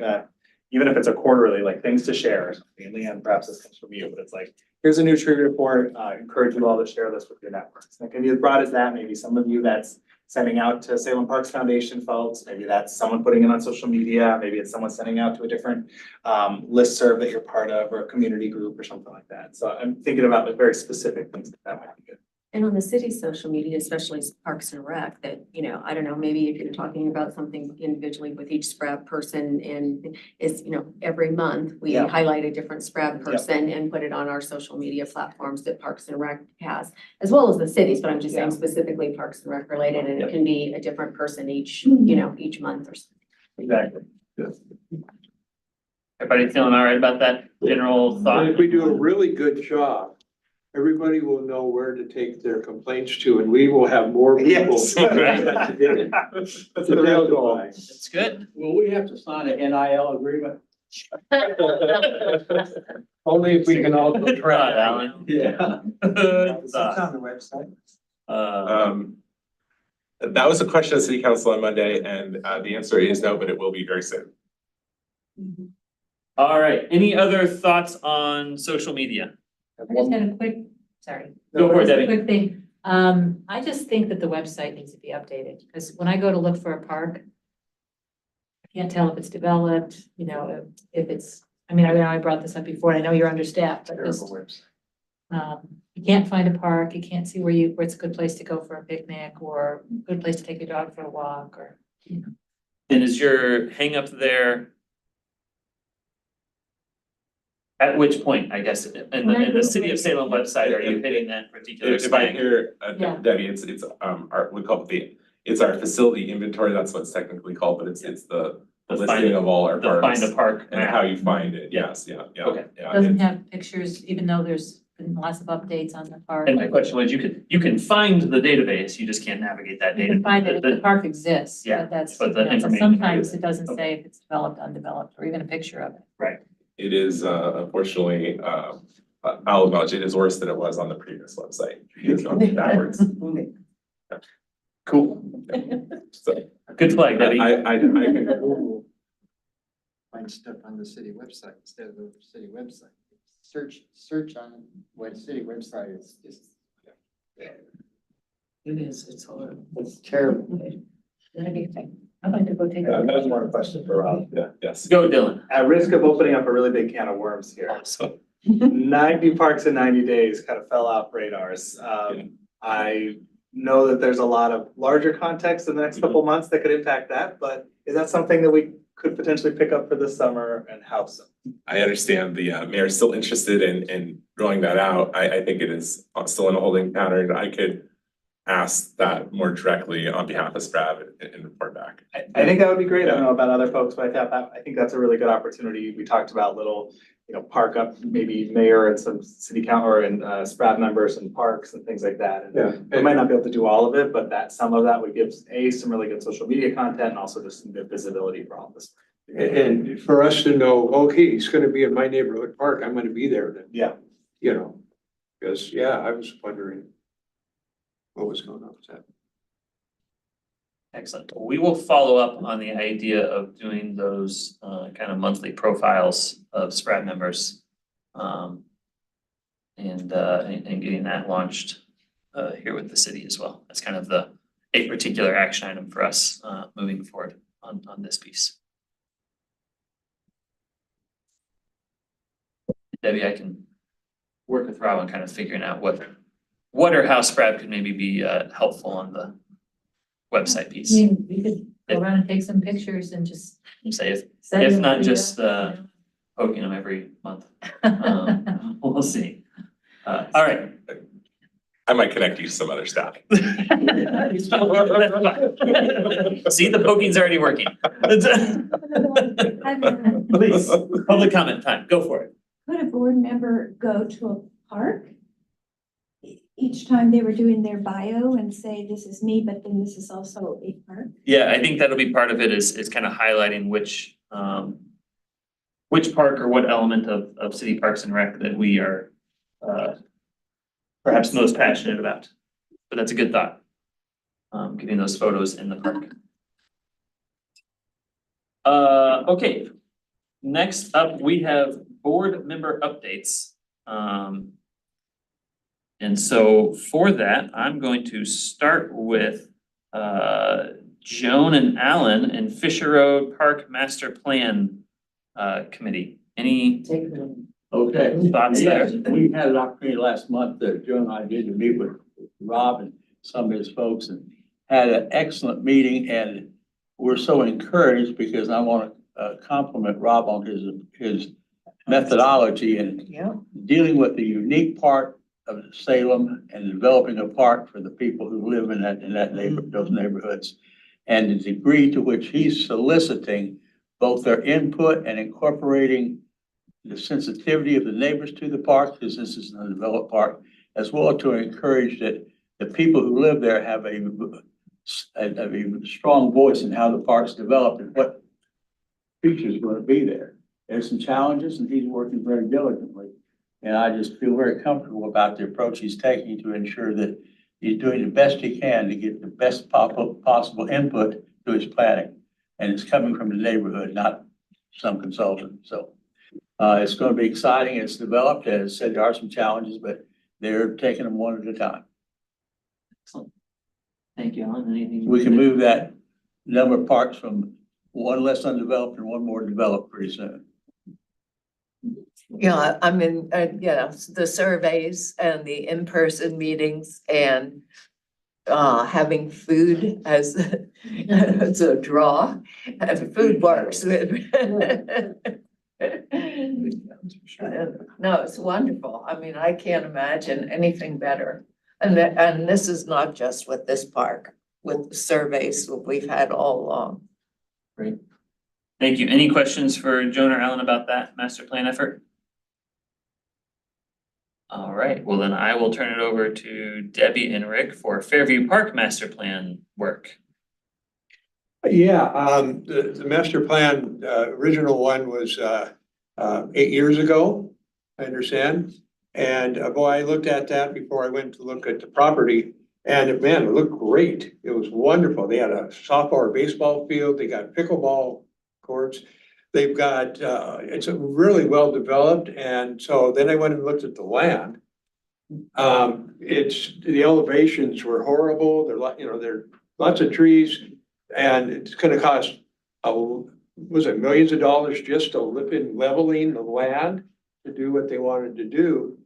even if it's a quarterly, like things to share or something. And Leanne, perhaps this comes from you, but it's like, here's a new tree report, encourage you all to share this with your networks. And it can be as broad as that. Maybe some of you that's sending out to Salem Parks Foundation folks, maybe that's someone putting it on social media, maybe it's someone sending out to a different listserv that you're part of, or a community group or something like that. So I'm thinking about like very specific things that might be good. And on the city's social media, especially Parks and Rec, that, I don't know, maybe if you're talking about something individually with each SPRAB person, and is, every month we Yeah. highlight a different SPRAB person and put it on our social media platforms that Parks and Rec has, as well as the cities, but I'm just saying specifically Parks and Rec related, and it can be a different person each, each month or something. Exactly. Yes. Everybody feeling all right about that general thought? If we do a really good job, everybody will know where to take their complaints to, and we will have more people. Yes. That's the real goal. That's good. Will we have to sign an NIL agreement? Only if we can all Good thought, Alan. Yeah. Good It's thought. on the website. That was a question of city council on Monday, and the answer is no, but it will be very soon. All right, any other thoughts on social media? I just had a quick, sorry. Go for it, Just a Debbie. quick thing. I just think that the website needs to be updated, because when I go to look for a park, I can't tell if it's developed, if it's, I know I brought this up before, and I know you're understaffed, but just, you can't find a park, you can't see where it's a good place to go for a picnic, or a good place to take your dog for a walk, or, And is your hang up there? At which point, I guess, in the city of Salem website, are you hitting that particular If I snag? hear, Yeah. Debbie, it's we call it it's our facility inventory, that's what it's technically called, but it's the The listing find- of all our The parks. find a park And how map. you find it, yes, yeah. Okay. Yeah, doesn't have pictures, even though there's been lots of updates on the park. And my question was, you can find the database, you just can't navigate that You data. can find it if the park exists, Yeah, but that's, but the so information- sometimes it doesn't say if it's developed, undeveloped, or even a picture of it. Right. It is unfortunately, I'll acknowledge it is worse than it was on the previous website. It's gone backwards. Cool. So Good flag, Debbie. I can, Find stuff on the city website instead of the city website. Search on what city website is just. It is, it's horrible. It's terrible. I'd like to go take That a. was more a question for Rob. Yeah, yes. Go, Dylan. At risk of opening up a really big can of worms here. So, 90 parks in 90 days kind of fell off radars. I know that there's a lot of larger context in the next couple months that could impact that, but is that something that we could potentially pick up for this summer, and how so? I understand the mayor is still interested in rolling that out. I think it is still in a holding pattern. I could ask that more directly on behalf of SPRAB and report back. I think that would be great. I don't know about other folks, but I think that's a really good opportunity. We talked about little, park up, maybe mayor and some city council and SPRAB members and parks and things like that. And we might not be able to do all of it, but some of that would give some really good social media content and also just some good visibility for all this. And for us to know, okay, he's gonna be in my neighborhood park, I'm gonna be there then. Yeah. Because, I was wondering what was going on with that. Excellent. We will follow up on the idea of doing those kind of monthly profiles of SPRAD members. And getting that launched here with the city as well. That's kind of a particular action item for us moving forward on this piece. Debbie, I can work with Rob on kind of figuring out what or how SPRAD could maybe be helpful on the website I piece. mean, we could go around and take some pictures and just. Say if send not them just to poking them every month. you. We'll see. All right. I might connect you to some other staff. See, the poking's already working. Please, public comment time, go for it. Could a board member go to a park each time they were doing their bio and say, this is me, but then this is also a park? Yeah, I think that'll be part of it is kind of highlighting which park or what element of city parks and rec that we are perhaps most passionate about. But that's a good thought. Getting those photos in the park. Okay. Next up, we have board member updates. And so for that, I'm going to start with Joan and Alan and Fisher Road Park Master Plan Committee. Any Okay. thoughts Yes, there? we had an opportunity last month that Joe and I did to meet with Rob and some of his folks and had an excellent meeting, and we're so encouraged because I want to compliment Rob on his methodology and dealing with the unique part of Salem and developing a park for the people who live in that neighborhood, those neighborhoods. And the degree to which he's soliciting both their input and incorporating the sensitivity of the neighbors to the park, because this is an undeveloped park, as well to encourage that the people who live there have a strong voice in how the park's developed and what features are going to be there. There's some challenges and he's working very diligently. And I just feel very comfortable about the approach he's taking to ensure that he's doing the best he can to get the best possible input to his planning. And it's coming from the neighborhood, not some consultant. So it's going to be exciting. It's developed. As I said, there are some challenges, but they're taking them one at a time. Excellent. Thank you, Alan. Anything? We can move that number of parks from one less undeveloped and one more developed pretty soon. Yeah, I mean, the surveys and the in-person meetings and having food as a draw, food works. No, it's wonderful. I mean, I can't imagine anything better. And this is not just with this park, with the surveys that we've had all along. Great. Thank you. Any questions for Joan or Alan about that master plan effort? All right, well then I will turn it over to Debbie and Rick for Fairview Park master plan work. Yeah, the master plan, original one was 8 years ago, I understand. And boy, I looked at that before I went to look at the property, and man, it looked great. It was wonderful. They had a softball or baseball field, they got pickleball courts. They've got, it's a really well developed, and so then I went and looked at the land. The elevations were horrible, there are lots of trees. And it's gonna cost, was it millions of dollars just to leveling the land to do what they wanted to do?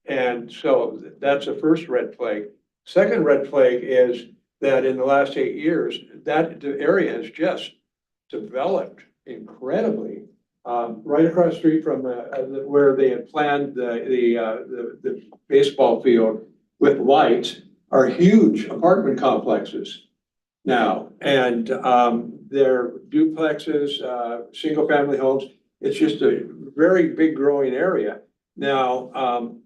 And so that's the first red flag. Second red flag is that in the last 8 years, that the area has just developed incredibly. Right across the street from where they had planned the baseball field with lights are huge apartment complexes now. And they're duplexes, single family homes. It's just a very big growing area. Now,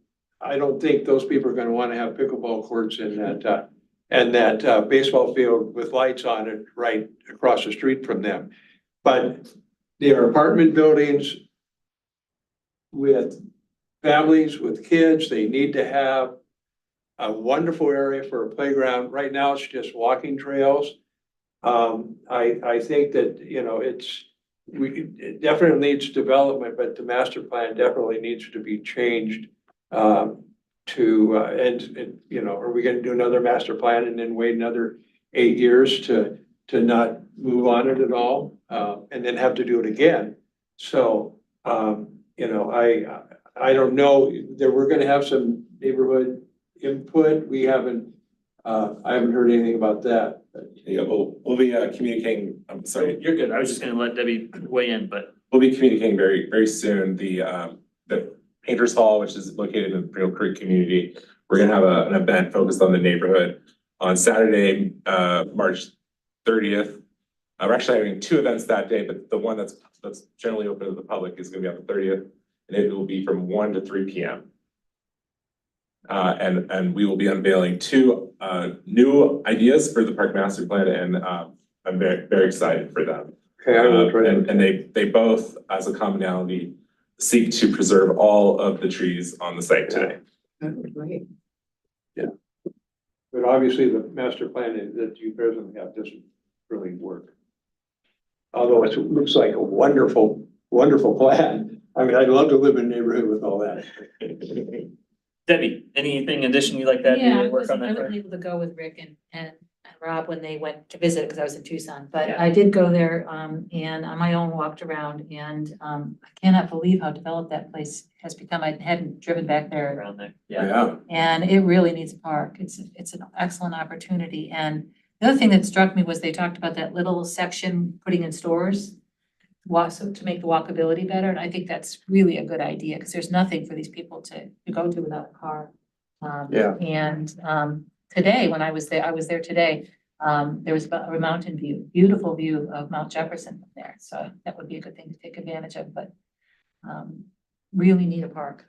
I don't think those people are gonna wanna have pickleball courts in that, and that baseball field with lights on it right across the street from them. But there are apartment buildings with families, with kids. They need to have a wonderful area for a playground. Right now, it's just walking trails. I think that, you know, it definitely needs development, but the master plan definitely needs to be changed. And, you know, are we gonna do another master plan and then wait another 8 years to not move on it at all? And then have to do it again? So, you know, I don't know, that we're gonna have some neighborhood input. We haven't, I haven't heard anything about that. Yeah, we'll be communicating, I'm sorry, You're good. I was just gonna let Debbie weigh in, but we'll be communicating very, very soon. The Painters Hall, which is located in the Breel Creek community. We're gonna have an event focused on the neighborhood on Saturday, March 30th. We're actually having 2 events that day, but the one that's generally open to the public is gonna be on the 30th, and it will be from 1 to 3 p.m. And we will be unveiling 2 new ideas for the park master plan, and I'm very, very excited for them. Okay, I will try to. And they both, as a commonality, seek to preserve all of the trees on the site today. Great. But obviously, the master plan that you presently have doesn't really work. Although it looks like a wonderful, wonderful plan. I mean, I'd love to live in a neighborhood with all that. Debbie, anything addition you'd like to add to Yeah, your I work on wasn't, I that? wasn't able to go with Rick and Rob when they went to visit, because I was in Tucson, but Yeah. I did go there, and on my own walked around, and, I cannot believe how developed that place has become. I hadn't driven back there, Around there, yeah. and it really needs a park. It's an excellent opportunity, and the other thing that struck me was they talked about that little section putting in stores, so to make the walkability better, and I think that's really a good idea, because there's nothing for these people to go to without a car. Yeah. And, today, when I was there today, there was a mountain view, beautiful view of Mount Jefferson from there, so that would be a good thing to take advantage of, but really need a park.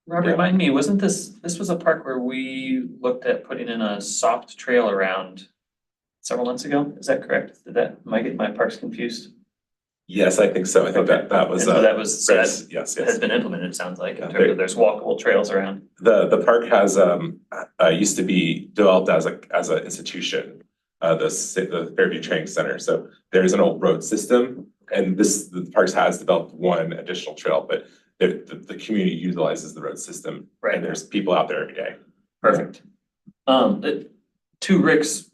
Rob, remind me, wasn't this was a park where we looked at putting in a soft trail around several months ago? Is that correct? Am I getting my parks confused? Yes, I think so. I think that was. And so that was, so that Yes, has yes. been implemented, it sounds like, in Yeah, terms of there's walkable trails around. The park has used to be developed as an institution, the Fairview Training Center. So there's an old road system, and the parks has developed one additional trail, but the community utilizes the road system. Right. And there's people out there every day. Perfect. To Rick's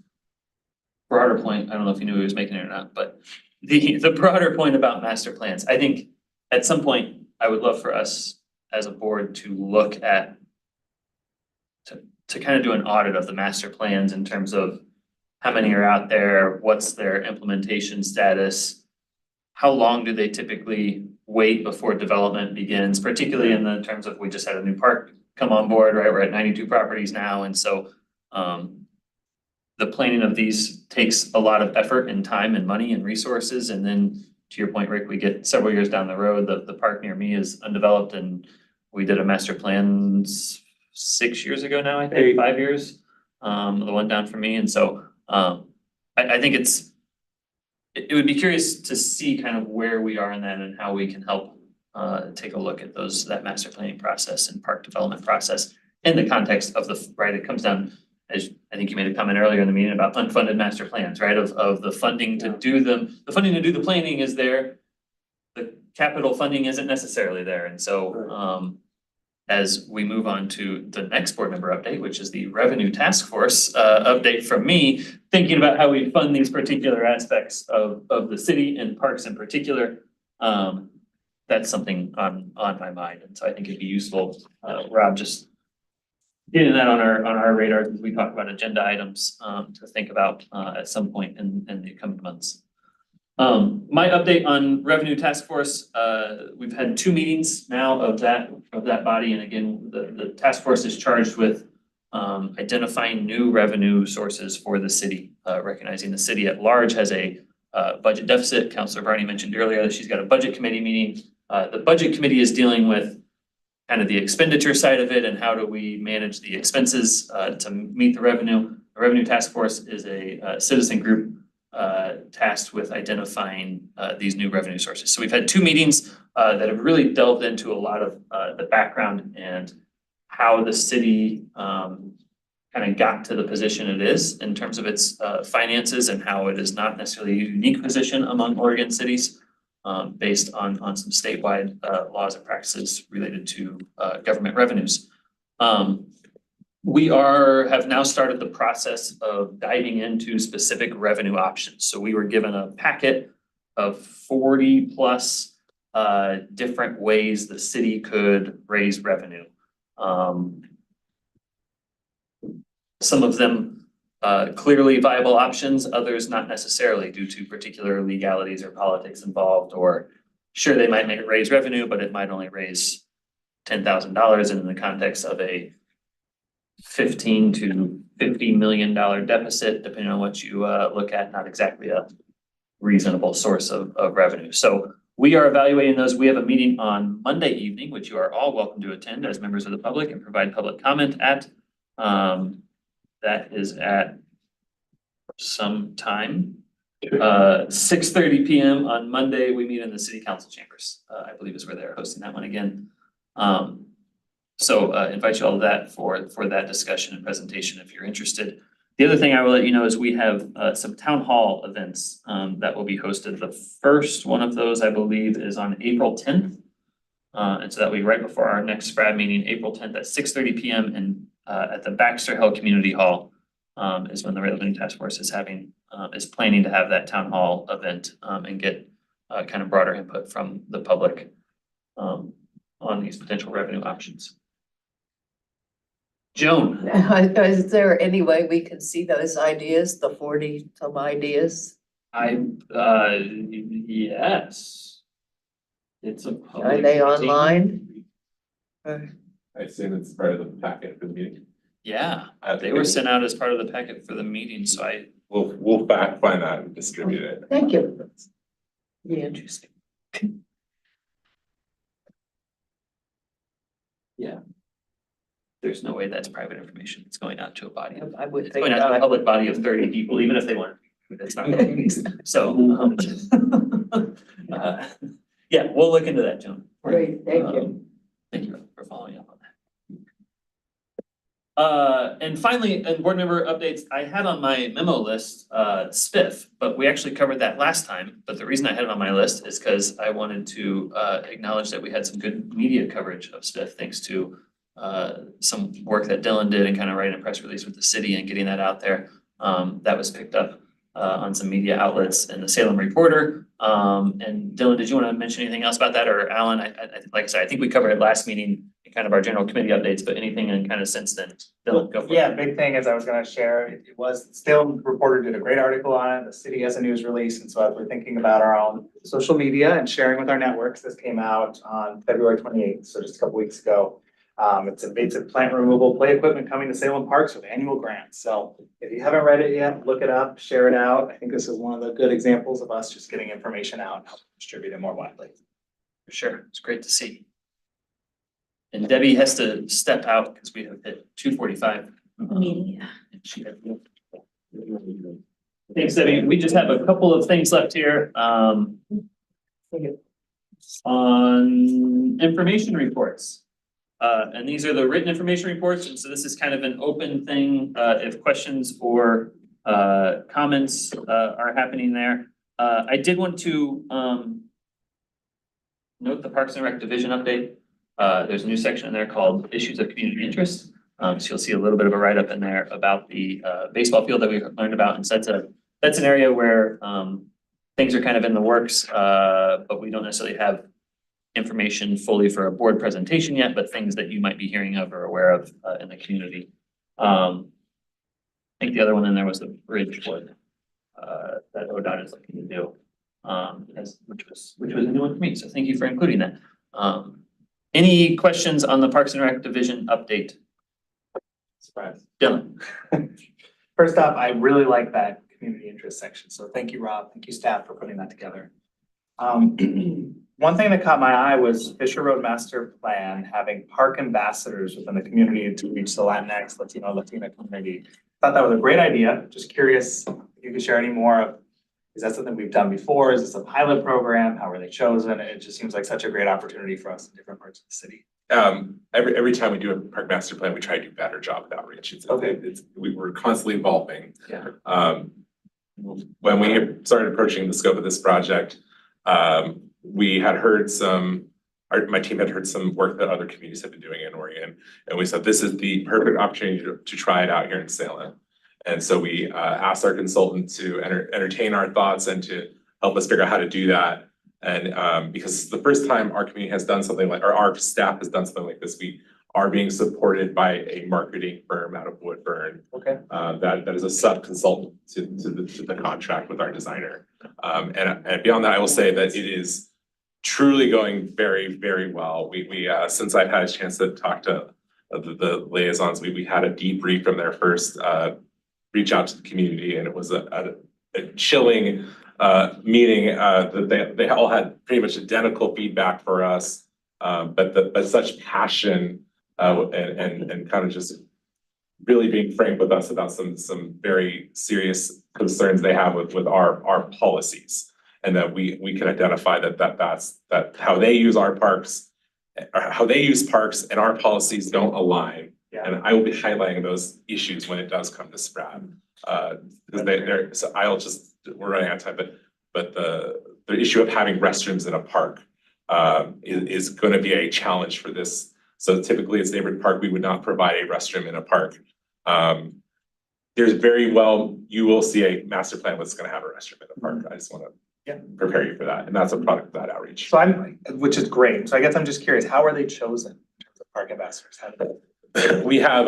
broader point, I don't know if you knew he was making it or not, but the broader point about master plans, I think at some point, I would love for us as a board to look at to kind of do an audit of the master plans in terms of how many are out there, what's their implementation status, how long do they typically wait before development begins, particularly in the terms of, we just had a new park come on board, right? We're at 92 properties now, and so the planning of these takes a lot of effort and time and money and resources, and then to your point, Rick, we get several years down the road, the park near me is undeveloped, and we did a master plan 6 years ago now, I think, 8. 5 years. The one down from me, and so I think it would be curious to see kind of where we are in that and how we can help take a look at that master planning process and park development process in the context of right, it comes down, as I think you made a comment earlier in the meeting about unfunded master plans, right? Of the funding to do them, the funding to do the planning is there. The capital funding isn't necessarily there, and so as we move on to the next board member update, which is the revenue task force update from me, thinking about how we fund these particular aspects of the city and parks in particular. That's something on my mind, and so I think it'd be useful, Rob, just getting that on our radar as we talk about agenda items, to think about, at some point in the coming months. My update on Revenue Task Force, we've had 2 meetings now of that body, and again, the task force is charged with identifying new revenue sources for the city, recognizing the city at large has a budget deficit. Councilor Barney mentioned earlier that she's got a budget committee meeting. The budget committee is dealing with kind of the expenditure side of it and how do we manage the expenses to meet the revenue. The Revenue Task Force is a citizen group tasked with identifying these new revenue sources. So we've had 2 meetings that have really delved into a lot of the background and how the city kind of got to the position it is in terms of its finances and how it is not necessarily a unique position among Oregon cities based on some statewide laws and practices related to government revenues. We have now started the process of diving into specific revenue options. So we were given a packet of 40 plus different ways the city could raise revenue. Some of them clearly viable options, others not necessarily due to particular legalities or politics involved, or sure, they might raise revenue, but it might only raise $10,000 in the context of a $15 to $50 million deficit, depending on what you look at, not exactly a reasonable source of revenue. So we are evaluating those. We have a meeting on Monday evening, which you are all welcome to attend as members of the public and provide public comment at. That is at some time. 6:30 p.m. on Monday, we meet in the city council chambers. I believe is where they're hosting that one again. So invite you all to that for that discussion and presentation if you're interested. The other thing I will let you know is we have some town hall events that will be hosted. The first one of those, I believe, is on April 10th. And so that will be right before our next SPRAD meeting, April 10th at 6:30 p.m. and at the Baxter Hill Community Hall is when the Revenue Task Force is planning to have that town hall event and get kind of broader input from the public on these potential revenue options. Joan. Is there any way we can see those ideas, the 40 some ideas? Yes. It's a public. Are they online? I assume it's part of the packet for the meeting. Yeah, they were sent out as part of the packet for the meeting, so We'll find that and distribute it. Thank you. Be interesting. Yeah. There's no way that's private information. It's going out to a body. I would It's think going out to a not. public body of 30 people, even if they want. That's not. So, yeah, we'll look into that, Joan. Great, thank you. Thank you for following up on that. And finally, in board member updates, I had on my memo list, SPIF, but we actually covered that last time. But the reason I had it on my list is because I wanted to acknowledge that we had some good media coverage of SPIF, thanks to some work that Dylan did and kind of writing a press release with the city and getting that out there. That was picked up on some media outlets in the Salem Reporter. And Dylan, did you want to mention anything else about that, or Alan? Like I said, I think we covered it last meeting in kind of our general committee updates, but anything in kind of since then? Dylan, go for it. Yeah, big thing is I was gonna share, it was, Salem Reporter did a great article on it, the city has a news release, and so as we're thinking about our own social media and sharing with our networks, this came out on February 28th, so just a couple weeks ago. It's invasive plant removal play equipment coming to Salem Parks with annual grants. So if you haven't read it yet, look it up, share it out. I think this is one of the good examples of us just getting information out and helping distribute it more widely. For sure, it's great to see. And Debbie has to step out because we have hit 2:45. Meeting. Thanks, Debbie. We just have a couple of things left here. On information reports. And these are the written information reports, and so this is kind of an open thing, if questions or comments are happening there. I did want to note the Parks and Rec Division update. There's a new section in there called Issues of Community Interest. So you'll see a little bit of a write-up in there about the baseball field that we learned about. And so that's an area where things are kind of in the works, but we don't necessarily have information fully for a board presentation yet, but things that you might be hearing of or aware of in the community. I think the other one in there was the bridge wood that ODOT is looking to do, which was a new one for me. So thank you for including that. Any questions on the Parks and Rec Division update? Surprise. Dylan? First off, I really like that community interest section, so thank you, Rob, thank you, staff, for putting that together. One thing that caught my eye was Fisher Road Master Plan having park ambassadors within the community to reach the Latinx, Latina community. Thought that was a great idea. Just curious if you could share any more of, is that something we've done before? Is this a pilot program? How were they chosen? It just seems like such a great opportunity for us in different parts of the city. Every time we do a park master plan, we try to do a better job with outreach. We're constantly evolving. Yeah. When we started approaching the scope of this project, we had heard my team had heard some work that other communities have been doing in Oregon, and we said this is the perfect opportunity to try it out here in Salem. And so we asked our consultant to entertain our thoughts and to help us figure out how to do that. And because it's the first time our community has done something like, or our staff has done something like this, we are being supported by a marketing firm out of Woodburn. Okay. That is a sub-consultant to the contract with our designer. And beyond that, I will say that it is truly going very, very well. We since I've had a chance to talk to the liaisons, we had a debrief from their first reach out to the community, and it was a chilling meeting that they all had pretty much identical feedback for us, but such passion and kind of just really being frank with us about some very serious concerns they have with our policies, and that we can identify that's how they use our parks, or how they use parks and our policies don't align. Yeah. And I will be highlighting those issues when it does come to SPRAD. So we're running out of time, but the issue of having restrooms in a park is going to be a challenge for this. So typically it's neighborhood park, we would not provide a restroom in a park. You will see a master plan that's going to have a restroom in the park. I just want to prepare you for that. And that's a product of that outreach. So which is great. So I guess I'm just curious, how are they chosen in terms of park ambassadors? We have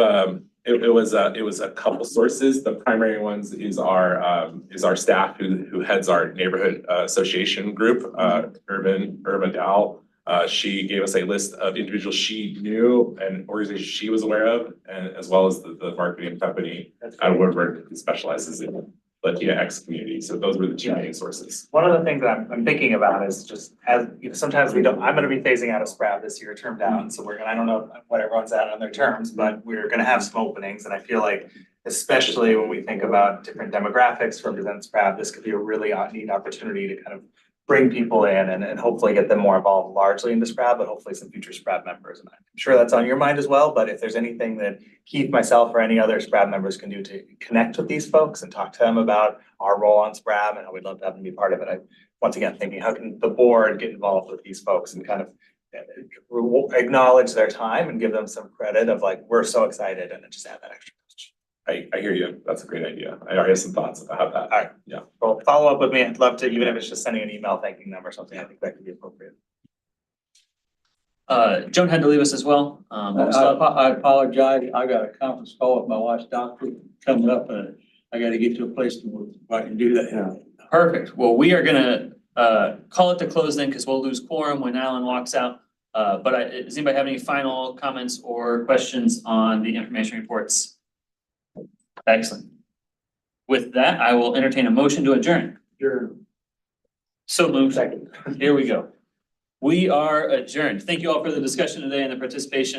it was a couple sources. The primary ones is our staff who heads our neighborhood association group, Urban Dow. She gave us a list of individuals she knew and organizations she was aware of, and as well as the marketing company out of Woodburn who specializes in Latinx community. So those were the two main sources. One of the things that I'm thinking about is just sometimes I'm gonna be phasing out of SPRAD this year, term down. So I don't know what everyone's at on their terms, but we're gonna have some openings. And I feel like, especially when we think about different demographics for represent SPRAD, this could be a really neat opportunity to kind of bring people in and hopefully get them more involved largely in the SPRAD, but hopefully some future SPRAD members. And I'm sure that's on your mind as well, but if there's anything that Keith, myself, or any other SPRAD members can do to connect with these folks and talk to them about our role on SPRAD and how we'd love to have them be part of it. I once again thinking, how can the board get involved with these folks and kind of acknowledge their time and give them some credit of like, we're so excited, and then just add that extra. I hear you. That's a great idea. I already have some thoughts about that. All right. Yeah. Well, follow up with me. I'd love to, even if it's just sending an email thanking them or something. I think that could be appropriate. Joan had to leave us as well. I apologize. I got a conference call with my wife's doctor coming up, and I got to get to a place where I can do that. Perfect. Well, we are gonna call it to close then, because we'll lose quorum when Alan walks out. But does anybody have any final comments or questions on the information reports? Excellent. With that, I will entertain a motion to adjourn. So moved. Second. Here we go. We are adjourned. Thank you all for the discussion today and the participation.